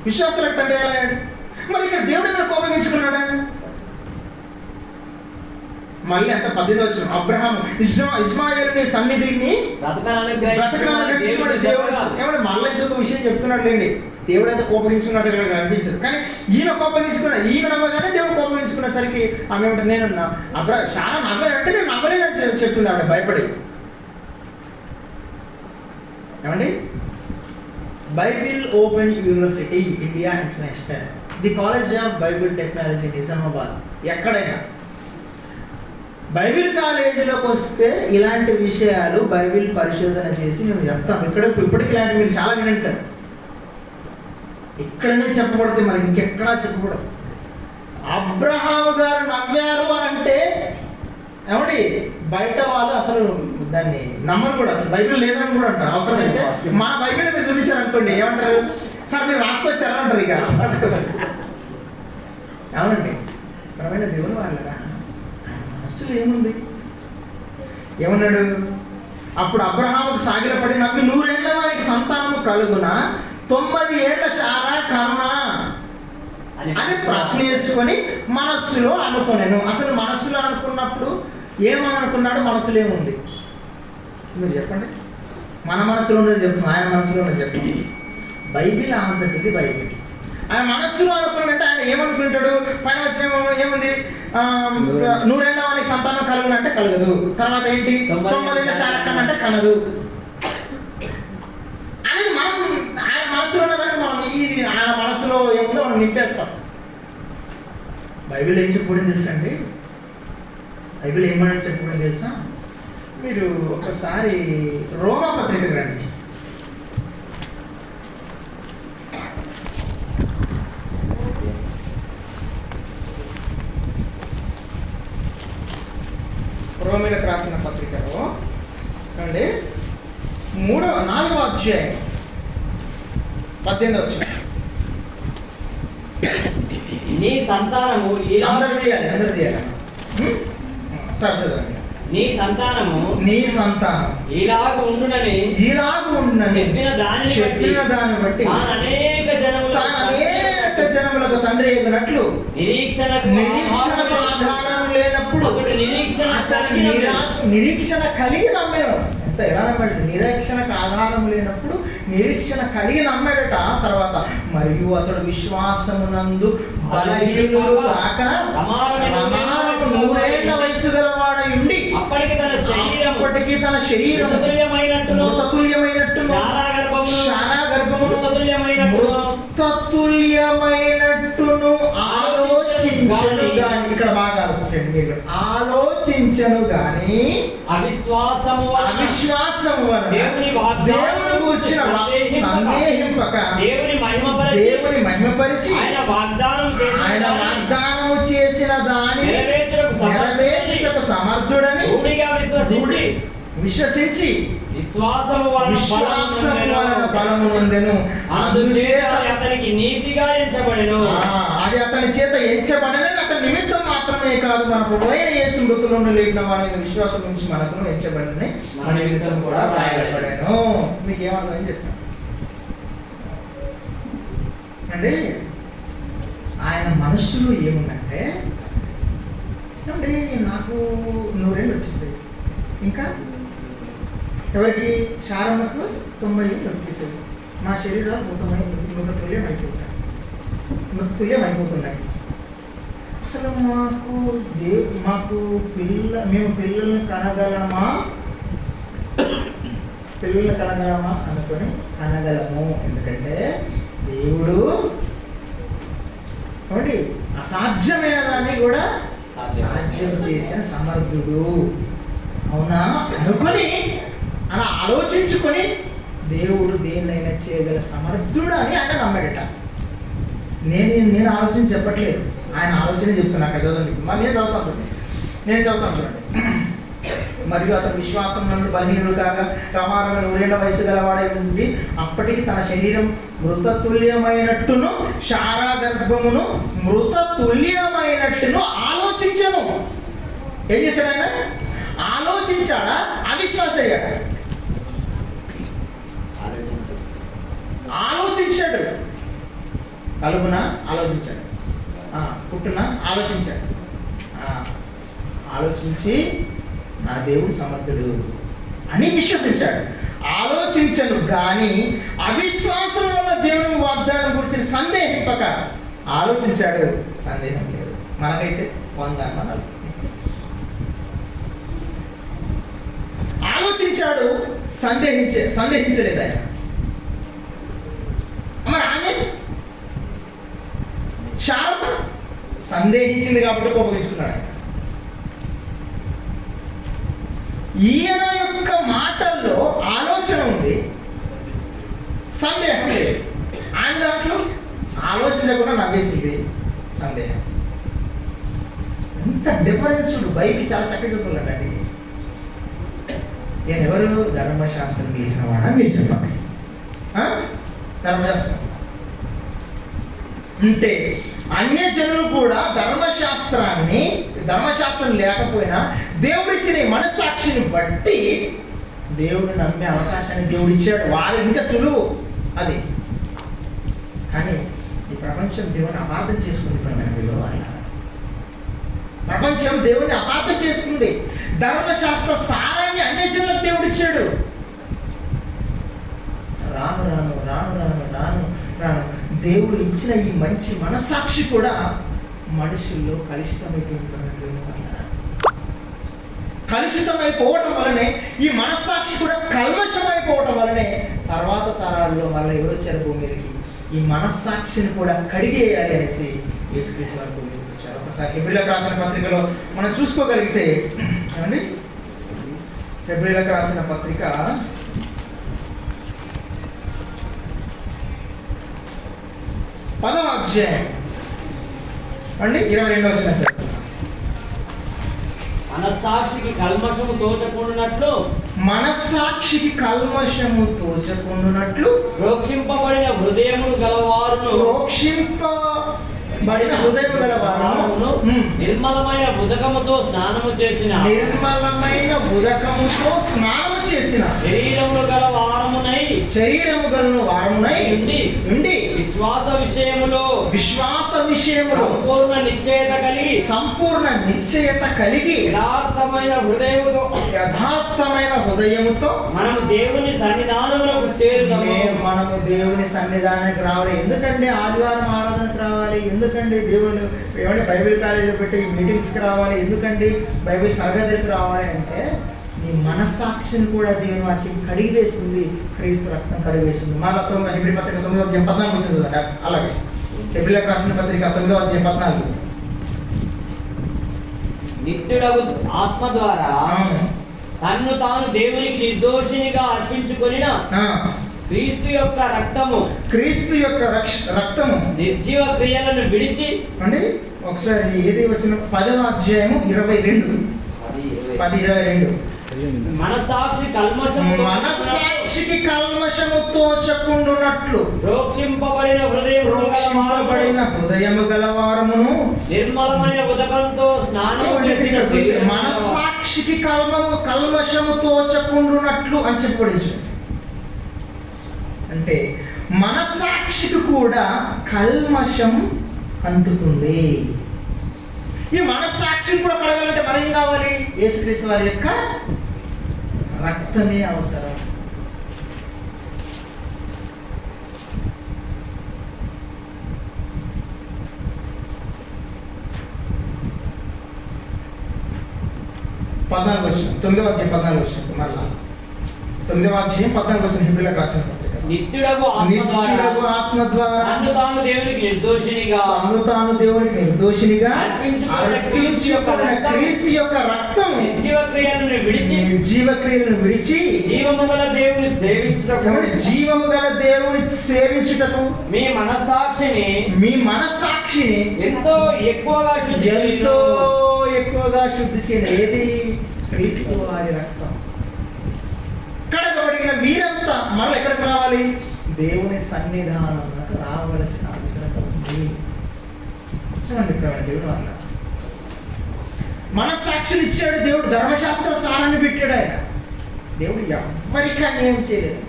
విశ్వాసాలకు తండ్రి ఎలా అయ్యాడు? మరి ఇక్కడ దేవుడు ఎక్కడ కోపగించుకున్నాడా? మళ్ళీ అంత 18వ వచనం, అబ్రహాము ఇస్మాయేలుని సన్నిధిని ఏమంటే మళ్ళీ ఇంకొక విషయం చెప్తున్నాడు లేండి. దేవుడు అయితే కోపగించుకున్నట్టు ఇక్కడ కనిపించదు, కానీ ఈయన ఈయన నవ్వగానే దేవుడు కోపగించుకునేసరికి ఆమె ఏమంటే నేను చాలా నవ్వానంటే నేను నవ్వలేదని చెప్తుంది ఆవిడ భయపడి. ఏమండి, Bible open university India international, the college of Bible technology Nizamabad. ఎక్కడైనా బైబిల్ కాలేజీలోకి వస్తే ఇలాంటి విషయాలు బైబిల్ పరిశోధన చేసి మేము చెప్తాం. ఇప్పటికి ఇలాంటి మీరు చాలా వినంటారు. ఇక్కడనే చెప్పబడితే మరి ఇంకెక్కడా చెప్పబడదు. అబ్రహాము గారు నవ్వారు అని అంటే ఏమండి, బయట వాళ్ళు అసలు దాన్ని నమ్మరు కూడా, అసలు బైబిల్ లేదని కూడా అంటారు. అవసరమైతే మన బైబిల్ మీరు చూపించారు అనుకోండి, ఏమంటారు? సార్ మీరు రాసుకొచ్చారా అంటారు. ఇక అవునండి, ప్రవీణ దేవుని వాళ్ళరా అసలు ఏముంది? ఏమన్నాడు? అప్పుడు అబ్రహాముకు సాగిలపడి నవ్వి 100 ఏళ్ల వారికి సంతానము కలుగునా, 90 ఏళ్ల శారా కనునా అని ప్రశ్న వేసుకొని మనస్సులో అనుకోనేను. అసలు మనస్సులో అనుకున్నప్పుడు ఏమని అనుకున్నాడు? మనసులో ఏముంది మీరు చెప్పండి. మన మనసులో ఉన్నది చెప్తున్నాం, ఆయన మనసులో ఉన్నది చెప్తున్నాం. బైబిల్ ఆన్సర్ ఇది. బైబిల్ ఆయన మనస్సులో అనుకున్నట్టు ఆయన ఏమనుకుంటాడు? పైన వచ్చిన ఏముంది? 100 ఏళ్ల వారికి సంతానం కలుగునంటే కలగదు. తర్వాత ఏంటి? 90 ఏళ్ల శారా కనంటే కనదు అనేది మనం ఆయన మనసులో ఉన్నదాన్ని మనం ఇది ఆయన మనసులో ఏముందో మనం నింపేస్తాం. బైబిల్ ఏం చెప్పకూడదు తెలుసా అండి? బైబిల్ ఏమని చెప్పకూడదు తెలుసా? మీరు ఒకసారి రోమా పత్రిక రండి. రోమీలకు రాసిన పత్రికలో అండి 4వ అధ్యాయం 18వ వచనం. నీ సంతానము అందరూ చేయాలి. సరే చదవండి. నీ సంతానం ఇలాగ ఉండునని చెప్పిన దాన్ని బట్టి అనేక జనములకు తండ్రి అయినట్లు నిరీక్షణకు నిరీక్షణకు ఆధారం లేనప్పుడు అతడు నిరీక్షణ అతను కలిగిన నిరీక్షణ కలిగి నమ్మాడు. ఎంత ఎలా నమ్మాడు? నిరీక్షణకు ఆధారం లేనప్పుడు నిరీక్షణ కలిగి నమ్మాడట. తర్వాత మరియు అతడు విశ్వాసమునందు బలహీనుడు కాక ప్రమాణము 100 ఏళ్ల వయసు గలవాడై ఉండి అప్పటికి తన శరీరం మృతతుల్యమైనట్టును శారా గర్భమును మృతతుల్యమైనట్టును ఆలోచించను గాని, ఇక్కడ బాగా ఆలోచించండి మీరు, ఆలోచించను గాని అవిశ్వాసము వలన దేవుని గూర్చిన సందేహింపక దేవుని మహిమపరిచి ఆయన వాగ్దానము చేసిన దాని నెరవేర్చుటకు సమర్థుడని విశ్వసించి విశ్వాసము వలన బలము నొందెను. అందుచేత అతనికి నీతిగా ఎంచబడెను. అది అతని చేత ఎంచబడనని అతని నిమిత్తం మాత్రమే కాదు, మన ప్రభువైన యేసు మృతులను లేపిన వాడైన విశ్వాసం నుంచి మనకును ఎంచబడని మన నిమిత్తం కూడా రాయబడెను. మీకు ఏమర్థమని చెప్తాను అంటే, ఆయన మనస్సులో ఏముందంటే, అంటే నాకు 100 ఏళ్ళు వచ్చేసాయి, ఇంకా ఎవరికి శారమ్మకు 90 ఏళ్ళు వచ్చేసాయి, మా శరీరాలు మృతతుల్యం అయిపోతున్నాయి. అసలు మాకు మేము పిల్లల్ని కనగలమా అనుకొని కనగలము. ఎందుకంటే దేవుడు అసాధ్యమైన దాన్ని కూడా సాధ్యం చేసిన సమర్థుడు. అవునా అనుకొని అలా ఆలోచించుకొని దేవుడు దేన్నైనా చేయగల సమర్థుడు అని ఆయన నమ్మాడట. నేను ఆలోచన చెప్పట్లేదు, ఆయన ఆలోచన చెప్తున్నా. అక్కడ చదవండి, మరి నేను చదువుతాను చూడండి. మరియు అతను విశ్వాసం నందు బలహీనుడు కాగా ప్రమాణమైన 100 ఏళ్ల వయసు గలవాడై ఉంది. అప్పటికి తన శరీరం మృతతుల్యమైనట్టును శారా గర్భమును మృతతుల్యమైనట్టును ఆలోచించను. ఏం చేశాడు ఆయన? ఆలోచించాడా? అవిశ్వాస అయ్యాడా? ఆలోచించాడు. కలుగున ఆలోచించాడు, పుట్టున ఆలోచించాడు. ఆలోచించి నా దేవుడు సమర్థుడు అని విశ్వసించాడు. ఆలోచించను కానీ అవిశ్వాసం వల్ల దేవుని వాగ్దానం గురించి సందేహింపక ఆలోచించాడు. సందేహం లేదు. మనకైతే 100 అనుమానాలు. ఆలోచించాడు, సందేహించలేదు ఆయన. మరి ఆమె శారమ్మ సందేహించింది కాబట్టి కోపగించుకున్నాడు ఆయన. ఈయన యొక్క మాటల్లో ఆలోచన ఉంది, సందేహం లేదు. ఆయన దాంట్లో ఆలోచించకుండా నవ్వేసింది, సందేహం. ఎంత డిఫరెన్స్ చూడు. బైబిల్ చాలా చక్కగా చదువుతున్నాడు. అది నేను ఎవరు? ధర్మశాస్త్రం తీసిన వాడా? మీరు చెప్పండి. ధర్మశాస్త్రం అంటే అన్యజనులు కూడా ధర్మశాస్త్రం లేకపోయినా దేవుడిచ్చిన మనస్సాక్షిని బట్టి దేవుడిని నమ్మే అవకాశాన్ని దేవుడిచ్చాడు. వారు ఇంకా సులువు అది. కానీ ఈ ప్రపంచం దేవుని అపార్థం చేసుకుంది. ప్రపంచం దేవుని అపార్థం చేసుకుంది. ధర్మశాస్త్ర సారాన్ని అన్యజనులకు దేవుడిచ్చాడు. రాను రాను రాను రాను రాను రాను దేవుడు ఇచ్చిన ఈ మంచి మనస్సాక్షి కూడా మనుషుల్లో కలుషితమైపోవటం వలనే, ఈ మనస్సాక్షి కూడా కల్మషమైపోవటం వలనే తర్వాత తరాల్లో మళ్ళీ ఎవరు వచ్చారు భూమి మీదకి? ఈ మనస్సాక్షిని కూడా కడిగేయాలి అనేసి యేసుక్రీస్తు వారు భూమి మీదకి వచ్చారు. ఒకసారి హెబ్రీయులకు రాసిన పత్రికలో మనం చూసుకోగలిగితే, ఏమండి, హెబ్రీయులకు రాసిన పత్రిక 10వ అధ్యాయం అండి 22వ వచనం చదువుతాం. మనస్సాక్షికి కల్మషము తోచకుండునట్లు రోక్షింపబడిన హృదయములు గలవారును బడిన హృదయము గల వారమును నిర్మలమైన ఉదకముతో స్నానము చేసిన నిర్మలమైన ఉదకముతో స్నానము చేసిన శరీరములు గల వారమునై ఉండి విశ్వాస విషయములో సంపూర్ణ నిశ్చయత కలిగి యథార్థమైన హృదయముతో మనము దేవుని సన్నిధానములకు చేరుదాము. మనము దేవుని సన్నిధానానికి రావాలి. ఎందుకంటే ఆదివారం ఆరాధనకు రావాలి, ఎందుకండి దేవుని ఏమంటే బైబిల్ కాలేజీలో పెట్టి మీటింగ్స్కి రావాలి, ఎందుకండి బైబిల్ తరగతికి రావాలి అంటే నీ మనస్సాక్షిని కూడా దేవుని వాక్యం కడిగివేస్తుంది, క్రీస్తు రక్తం కడిగివేస్తుంది. మళ్ళీ హెబ్రీ పత్రిక 9:14 వచ్చింది చూడండి. అలాగే హెబ్రీలకు రాసిన పత్రిక 9:14 నిత్యుడగు ఆత్మ ద్వారా తన్ను తాను దేవునికి నిర్దోషినిగా అర్పించుకొనిన క్రీస్తు యొక్క రక్తము నిర్జీవ క్రియలను విడిచి అండి. ఒకసారి ఏది వచ్చిన 10వ అధ్యాయము 10:22 మనస్సాక్షికి కల్మషముతో చెప్పుండునట్లు ప్రోక్షింపబడిన హృదయము గలవారమును నిర్మలమైన ఉదకంతో స్నానం చేసిన మనస్సాక్షికి కల్మషముతో చెప్పుండునట్లు అని చెప్పబడింది. అంటే మనస్సాక్షికి కూడా కల్మషం అంటుతుంది. ఈ మనస్సాక్షిని కూడా కడగాలంటే మరేం కావాలి? యేసుక్రీస్తు వారి యొక్క రక్తమే అవసరం. పద్నాలుగు వచ్చిన 9వ అధ్యాయం 14 వచ్చిన మరలా 9వ అధ్యాయం 14 వచ్చిన హెబ్రీలకు రాసిన పత్రిక. నిత్యుడగు ఆత్మ ద్వారా తన్ను తాను దేవునికి నిర్దోషినిగా అర్పించుకొన్న క్రీస్తు యొక్క రక్తం జీవక్రియలను విడిచి జీవము గల దేవుని సేవించుటకు మీ మనస్సాక్షిని ఎంతో ఎక్కువగా శుద్ధి చేయని ఏది? క్రీస్తు వారి రక్తం. కడగబడిన వీరంతా మరల ఎక్కడికి రావాలి? దేవుని సన్నిధానంలోకి రావలసిన అవసరం ఉంది. చూడండి దేవుడు వల్ల మనస్సాక్షిని ఇచ్చాడు దేవుడు. ధర్మశాస్త్ర సారాన్ని పెట్టాడు ఆయన. దేవుడు ఎవరికి అన్యాయం చేయలేదు.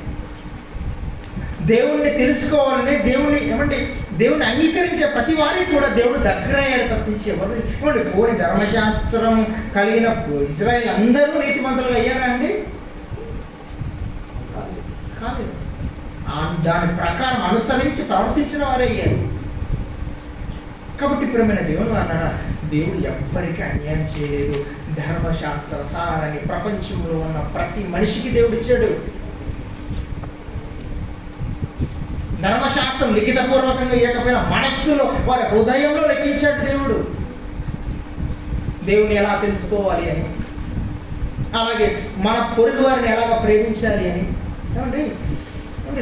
దేవుణ్ణి తెలుసుకోవాలని దేవుణ్ణి అంగీకరించే ప్రతి వారికి కూడా దేవుడు దగ్గర అయ్యాడు తప్పించి ఎవరు పోని ధర్మశాస్త్రం కలిగిన ఇజ్రాయేల్ అందరూ నీతిమంతులు అయ్యారా అండి? కాలేదు. దాని ప్రకారం అనుసరించి ప్రవర్తించిన వారే అయ్యారు. కాబట్టి ప్రియమైన దేవుని అన్నారా, దేవుడు ఎవ్వరికి అన్యాయం చేయలేదు. ధర్మశాస్త్ర సారాన్ని ప్రపంచంలో ఉన్న ప్రతి మనిషికి దేవుడు ఇచ్చాడు. ధర్మశాస్త్రం లిఖితపూర్వకంగా ఇవ్వకపోయినా మనస్సులో వారి హృదయంలో లెక్కించాడు దేవుడు. దేవుని ఎలా తెలుసుకోవాలి అని, అలాగే మన పొరుగు వారిని ఎలాగ ప్రేమించాలి అని. ఏమండి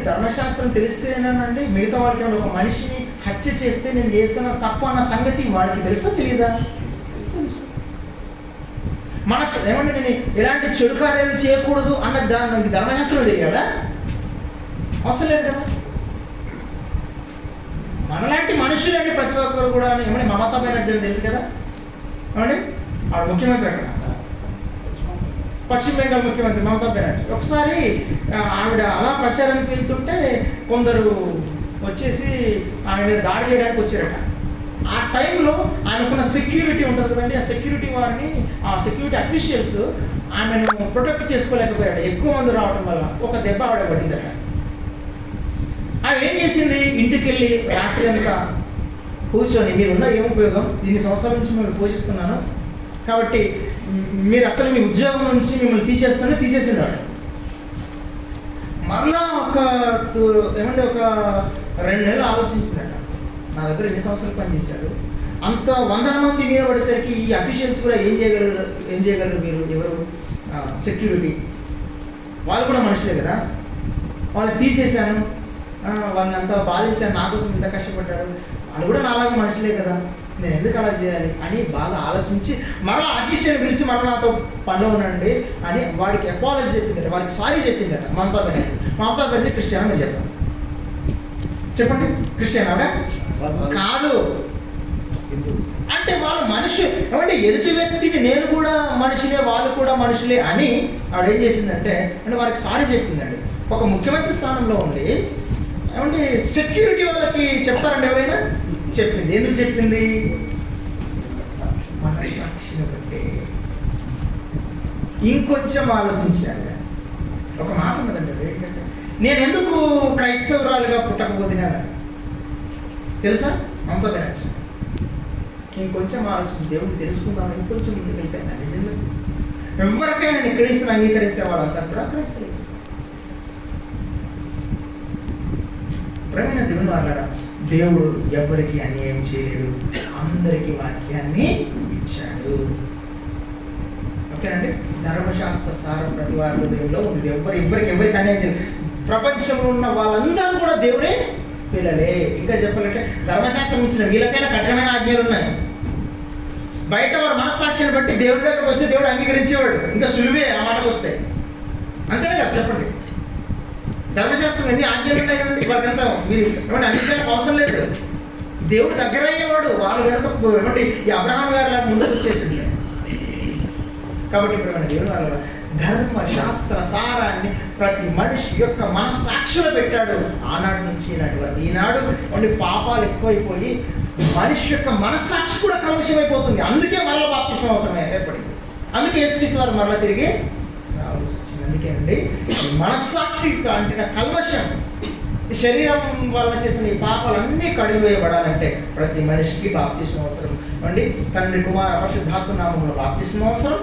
ధర్మశాస్త్రం తెలిస్తేనండి మిగతా వారికి ఒక మనిషిని హత్య చేస్తే నేను చేస్తున్న తప్పు అన్న సంగతి వాడికి తెలుసా తెలియదా? తెలుసు. ఏమంటే నేను ఎలాంటి చెడు కార్యాలు చేయకూడదు అన్న దానికి ధర్మశాస్త్రం తెలియాలా? అవసరం లేదు కదా. మనలాంటి మనుషులండి ప్రతి ఒక్కరు కూడా. ఏమంటే మమతా బెనర్జీ తెలుసు కదా ఏమండి, ఆవిడ ముఖ్యమంత్రి అక్కడ పశ్చిమ బెంగాల్ ముఖ్యమంత్రి మమతా బెనర్జీ. ఒకసారి ఆవిడ అలా ప్రచారానికి వెళ్తుంటే కొందరు వచ్చేసి ఆమె మీద దాడి చేయడానికి వచ్చారట. ఆ టైంలో ఆమెకున్న సెక్యూరిటీ ఉంటుంది కదండి, ఆ సెక్యూరిటీ వారిని ఆ సెక్యూరిటీ అఫీషియల్స్ ఆమెను ప్రొటెక్ట్ చేసుకోలేకపోయాడు. ఎక్కువ మంది రావడం వల్ల ఒక దెబ్బ ఆవిడ పడిందట. ఆమె ఏం చేసింది, ఇంటికి వెళ్ళి రాత్రి అంతా కూర్చొని మీరున్న ఏం ఉపయోగం, దీన్ని సంవత్సరాల నుంచి మిమ్మల్ని పోషిస్తున్నాను కాబట్టి మీరు అసలు మీ ఉద్యోగం నుంచి మిమ్మల్ని తీసేసింది ఆవిడ. మరలా ఒక 2 నెలలు ఆలోచించిందట, నా దగ్గర ఎన్ని సంవత్సరాలు పనిచేశారు, అంత 100 మంది మీద పడేసరికి ఈ అఫీషియల్స్ కూడా ఏం చేయగలరు మీరు, ఎవరు సెక్యూరిటీ వాళ్ళు కూడా మనుషులే కదా, వాళ్ళని తీసేశాను, వాళ్ళని అంతా బాధించాను, నా కోసం ఇంత కష్టపడ్డారు, వాళ్ళు కూడా నాలాగా మనుషులే కదా, నేను ఎందుకు అలా చేయాలి అని బాగా ఆలోచించి మరలా అఫీషియల్ పిలిచి మరలా నాతో పనిలో ఉండండి అని వాడికి అపాలజీ చెప్పిందట, వాడికి సారీ చెప్పిందట మమతా బెనర్జీ. క్రిస్టియన్ మీరు చెప్పండి క్రిస్టియన్ ఆవిడ కాదు, అంటే వాళ్ళు మనిషి ఏమంటే ఎదుటి వ్యక్తిని నేను కూడా మనిషినే, వాళ్ళు కూడా మనుషులే అని ఆవిడ ఏం చేసిందంటే అంటే వారికి సారీ చెప్పిందండి. ఒక ముఖ్యమంత్రి స్థానంలో ఉండి ఏమంటే సెక్యూరిటీ వాళ్ళకి చెప్తారండి ఎవరైనా? చెప్పింది. ఎందుకు చెప్పింది? మన సాక్షిని బట్టి. ఇంకొంచెం ఆలోచించాలి. ఒక మాట ఉన్నదండి ఏంటంటే, నేను ఎందుకు క్రైస్తవురాలుగా పుట్టకపోతున్నాను తెలుసా? అంతా వినచ్చు. ఇంకొంచెం ఆలోచించి దేవుడిని తెలుసుకుందాం, ఇంకొంచెం ముందుకు వెళ్తాను. నిజంగా ఎవరికైనా నేను క్రీస్తుని అంగీకరిస్తే వాళ్ళంతా కూడా క్రైస్తవులు. ప్రేమైన దేవుని వాళ్ళారా, దేవుడు ఎవరికి అన్యాయం చేయలేడు, అందరికీ వాక్యాన్ని ఇచ్చాడు. ఓకేనండి. ధర్మశాస్త్ర సారం ప్రతి వారి హృదయంలో ఉంది. ఎవరికి అన్యాయం చేయలేదు. ప్రపంచంలో ఉన్న వాళ్ళందరూ కూడా దేవుడే పిల్లలే. ఇంకా చెప్పాలంటే ధర్మశాస్త్రం ఇచ్చిన వీళ్ళకైనా కఠినమైన ఆజ్ఞలు ఉన్నాయి. బయట వారి మనస్సాక్షిని బట్టి దేవుడి దగ్గరకు వస్తే దేవుడు అంగీకరించేవాడు. ఇంకా సులువే ఆ మాటకు వస్తే. అంతేనే కదా చెప్పండి. ధర్మశాస్త్రం ఎన్ని ఆజ్ఞలు ఉన్నాయి కదండి. వారికంతా మీరు ఏమంటే అంగీకరించడానికి అవసరం లేదు. దేవుడు దగ్గర అయ్యేవాడు. వాళ్ళు కనుక ఏమంటే ఈ అబ్రహాం గారి ముందుకు వచ్చేసింది. కాబట్టి ఇప్పుడు దేవుడు వాళ్ళ ధర్మశాస్త్ర సారాన్ని ప్రతి మనిషి యొక్క మనస్సాక్షిలో పెట్టాడు. ఆనాటి నుంచి ఈనాటి వరకు. ఈనాడు కొన్ని పాపాలు ఎక్కువైపోయి మనిషి యొక్క మనస్సాక్షి కూడా కలుషమైపోతుంది. అందుకే మరల బాప్తిస్మం అవసరం ఏర్పడింది. అందుకే యేసుక్రీస్తు వారు మరలా తిరిగి రావాల్సి వచ్చింది. అందుకేనండి మనస్సాక్షి అంటిన కల్మషం, శరీరం వల్ల చేసిన ఈ పాపాలన్నీ కడిగివేయబడాలంటే ప్రతి మనిషికి బాప్తిస్మం అవసరం. ఏమండి తండ్రి కుమార పరిశుద్ధాత్మ నామములో బాప్తిస్మం అవసరం.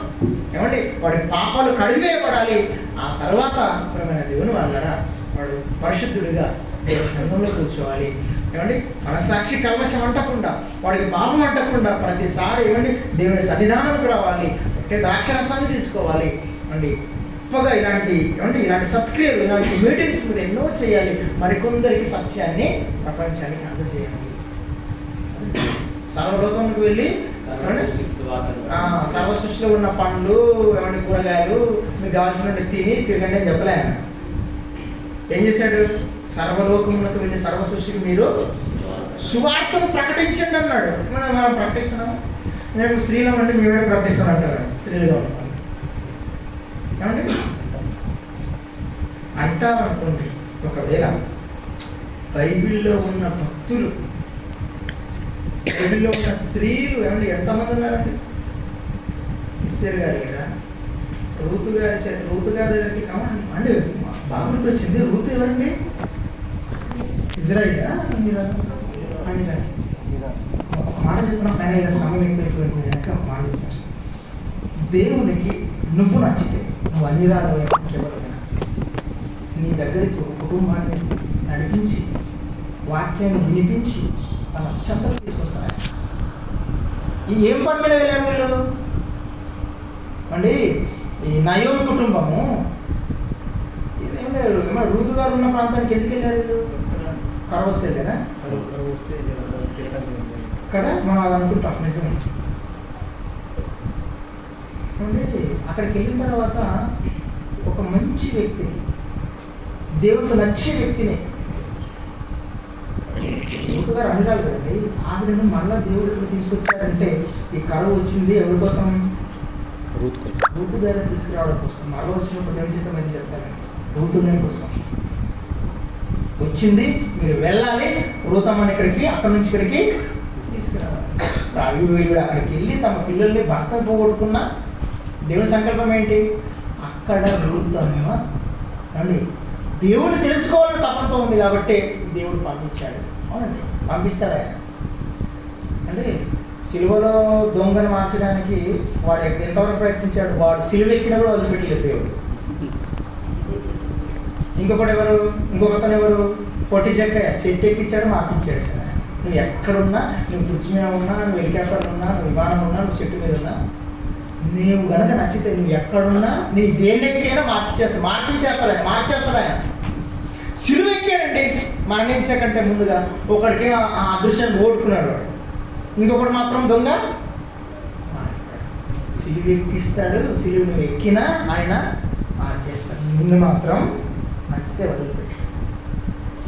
ఏమండి వాడి పాపాలు కడిగివేయబడాలి. ఆ తర్వాత ప్రియమైన దేవుని వాళ్ళరా వాడు పరిశుద్ధుడిగా దేవుడి సంఘంలో కూర్చోవాలి. ఏమండి మనస్సాక్షి కల్మషం అంటకుండా, వాడికి పాపం అంటకుండా ప్రతిసారి ఏమండి దేవుని సన్నిధానంకు రావాలి. అంటే ద్రాక్షరసాన్ని తీసుకోవాలి. ఏమండి గొప్పగా ఇలాంటి సత్క్రియలు, ఇలాంటి మీటింగ్స్ మీరు ఎన్నో చేయాలి. మరికొందరికి సత్యాన్ని ప్రపంచానికి అందజేయాలి. సర్వలోకంలోకి వెళ్ళి సర్వ సృష్టిలో ఉన్న పండ్లు ఏమంటే కూరగాయలు మీకు కావాల్సిన తిని తిరగండి అని చెప్పలే ఆయన. ఏం చేశాడు? సర్వలోకంలోకి వెళ్ళి సర్వ సృష్టికి మీరు సువార్తను ప్రకటించండి అన్నాడు. మనం ప్రకటిస్తున్నాము. నేను స్త్రీలం అంటే మేమే ప్రకటిస్తాను అంటారు. స్త్రీలుగా ఉన్నాం ఏమండి అంటారనుకోండి. ఒకవేళ బైబిల్లో ఉన్న భక్తులు, బైబిల్లో ఉన్న స్త్రీలు ఏమండి ఎంతమంది ఉన్నారండి? ఎస్తేర్ గారు కదా, రూతు గారి దగ్గరికి అంటే బాగుంది వచ్చింది. రూతు ఎవరండి? ఇజ్రాయిలా అని ఒక మాట చెప్తున్నా. ఫైనల్గా సమయం ఎక్కువైపోయింది కనుక ఒక మాట చెప్తాను. దేవునికి నువ్వు నచ్చితే, నువ్వు అన్ని రావైనా నీ దగ్గరికి ఒక కుటుంబాన్ని నడిపించి వాక్యాన్ని వినిపించి తన చెంతలు తీసుకొస్తాను. ఈ ఏం పని మీద వెళ్ళారు వీళ్ళు అండి? ఈ నయోమి కుటుంబము ఏమో రూతు గారు ఉన్న ప్రాంతానికి ఎందుకు వెళ్ళారు? కరువు వస్తే కదా కదా మనం అది అనుకుంటాం. నిజమే. అక్కడికి వెళ్ళిన తర్వాత ఒక మంచి వ్యక్తిని, దేవుడికి నచ్చే వ్యక్తిని, రూతు గారు అంటారు కదండి, ఆవిడను మళ్ళా దేవుడికి తీసుకొచ్చారంటే ఈ కరువు వచ్చింది ఎవరి కోసం? రూతు గారిని తీసుకురావడం కోసం. మరో వచ్చినప్పుడు నిశ్చితం అయితే చెప్తారండి. రూతు గారి కోసం వచ్చింది. మీరు వెళ్ళాలి, రూతమ్మని ఇక్కడికి, అక్కడి నుంచి ఇక్కడికి తీసుకురావాలి. వీడు అక్కడికి వెళ్ళి తమ పిల్లల్ని భర్తను పోగొట్టుకున్న దేవుని సంకల్పం ఏంటి? అక్కడ రూతమ్మ అండి దేవుని తెలుసుకోవాలని తపంతో ఉంది కాబట్టి దేవుడు పంపించాడు. అవునండి, పంపిస్తాడు ఆయన. అంటే సిలువలో దొంగను మార్చడానికి వాడు ఎంతవరకు ప్రయత్నించాడు? వాడు సిలువ ఎక్కినా కూడా వదిలిపెట్టలేదు దేవుడు. ఇంకొకతను ఎవరు? పొట్టి చెక్క చెట్టు ఎక్కించాడు, మార్పించాడు. సార్ నువ్వు ఎక్కడున్నా, నువ్వు బ్రిడ్జ్ మీద ఉన్నా, నువ్వు హెలికాప్టర్ ఉన్నా, నువ్వు విమానం ఉన్నా, నువ్వు చెట్టు మీద ఉన్నా, నీవు కనుక నచ్చితే నువ్వు ఎక్కడున్నా నీ దేనికైనా మార్చేస్తాడు ఆయన. సిలువ ఎక్కాడండి మరణించకంటే ముందుగా. ఒకడికి ఆ అదృశ్యాన్ని ఓడుకున్నాడు వాడు, ఇంకొకటి మాత్రం దొంగ సిలువ ఎక్కిస్తాడు. సిలువ నువ్వు ఎక్కినా ఆయన మార్చేస్తాడు. నిన్ను మాత్రం నచ్చితే వదిలిపెట్టు.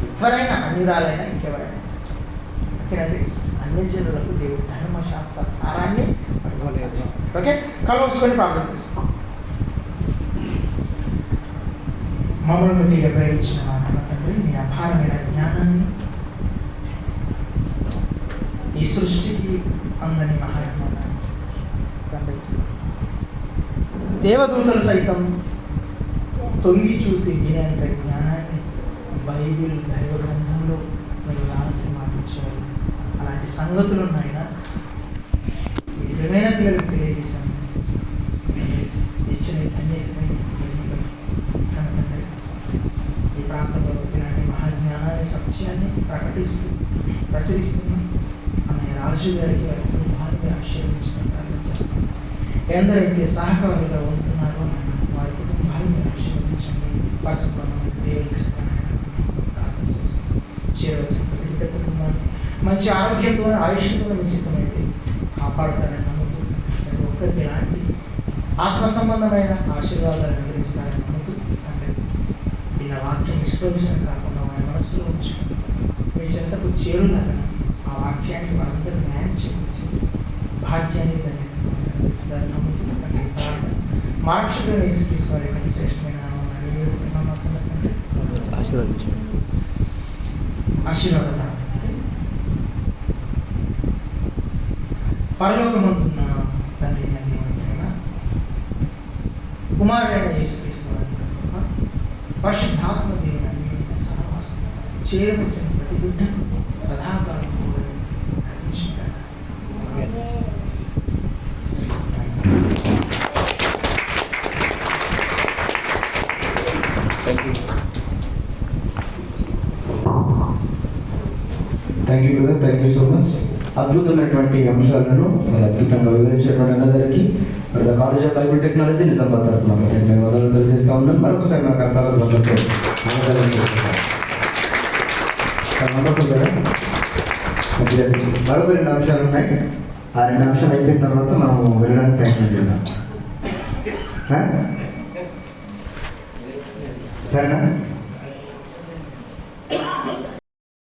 ఎవరైనా అన్యురాలైనా ఇంకెవరైనా ఓకేనండి. అన్ని జనులకు దేవుడి ధర్మశాస్త్ర సారాన్ని అనుభవించాలి. ఓకే, కలుసుకొని ప్రార్థన చేస్తాం. మమ్మల్ని బట్టిగా ప్రేమించిన మా కన్న తండ్రి, మీ అపారమైన జ్ఞానాన్ని, ఈ సృష్టికి అందని మహాజ్ఞానాన్ని తండ్రి, దేవదూతలు సైతం తొంగి చూసి వినేంత జ్ఞానాన్ని బైబిల్ దైవ గ్రంథంలో మీరు రాసి మాకు ఇచ్చేవారు. అలాంటి సంగతులు ఉన్నాయినా ఈ ప్రియమైన పిల్లలకు తెలియజేశాను. ఇచ్చిన ధన్యతకై కన్న తండ్రి, ఈ ప్రాంతంలో ఇలాంటి మహాజ్ఞానాన్ని, సత్యాన్ని ప్రకటిస్తూ ప్రచురిస్తున్నాం. అనే రాజు గారికి వారి కుటుంబాన్ని ఆశీర్వదించడం ప్రార్థన చేస్తాం. ఎందరైతే సహకారులుగా ఉంటున్నారో నాయన, వారి కుటుంబాలను ఆశీర్వదించండి. పరిశుభ్రమైన దేవుని ప్రార్థన చేస్తాం. చేరవలసిన ప్రతి బిడ్డ కుటుంబాన్ని మంచి ఆరోగ్యంతో, ఆయుష్యంతో మీ చిత్తమైతే కాపాడుతారని నమ్ముతూ, ప్రతి ఒక్కరికి ఇలాంటి ఆత్మ సంబంధమైన ఆశీర్వాదాలు అనుగ్రహిస్తారని నమ్ముతూ తండ్రి, నిన్న వాక్యం నిష్ప్రయోజనం కాకుండా వారి మనస్సులో ఉంచుకుంటూ మీ చెంతకు చేరులాగా ఆ వాక్యానికి మనందరూ న్యాయం చేయించి భాగ్యాన్ని ధన్యతను నమ్ముతూ తండ్రి ప్రార్థన మార్చుకుని యేసుక్రీస్తు వారి యొక్క శ్రేష్టమైన నామమున వేడుకుంటున్నాము తండ్రి. ఆశీర్వాద ప్రార్థన. పరలోకమందున్న తండ్రి అయిన దేవుని ప్రేమ, కుమారుడైన యేసుక్రీస్తు వారి యొక్క కృప, పరిశుద్ధాత్మ దేవుని అన్యోన్య సహవాసం చేరవచ్చిన ప్రతి బిడ్డకు సదాకాలం కూడా నడిపించుగాక. Thank you brother, thank you so much. అద్భుతమైనటువంటి అంశాలను మరి అద్భుతంగా వివరించేటువంటి అన్నగారికి brother college of Bible technology Nizamabad తరఫున నేను మొదలు తెలియజేస్తా ఉన్నాను. మరొకసారి మన కర్తాల మరొక 2 అంశాలు ఉన్నాయి. ఆ 2 అంశాలు అయిపోయిన తర్వాత మనం వెళ్ళడానికి ప్రయత్నం చేద్దాం. సరేనా?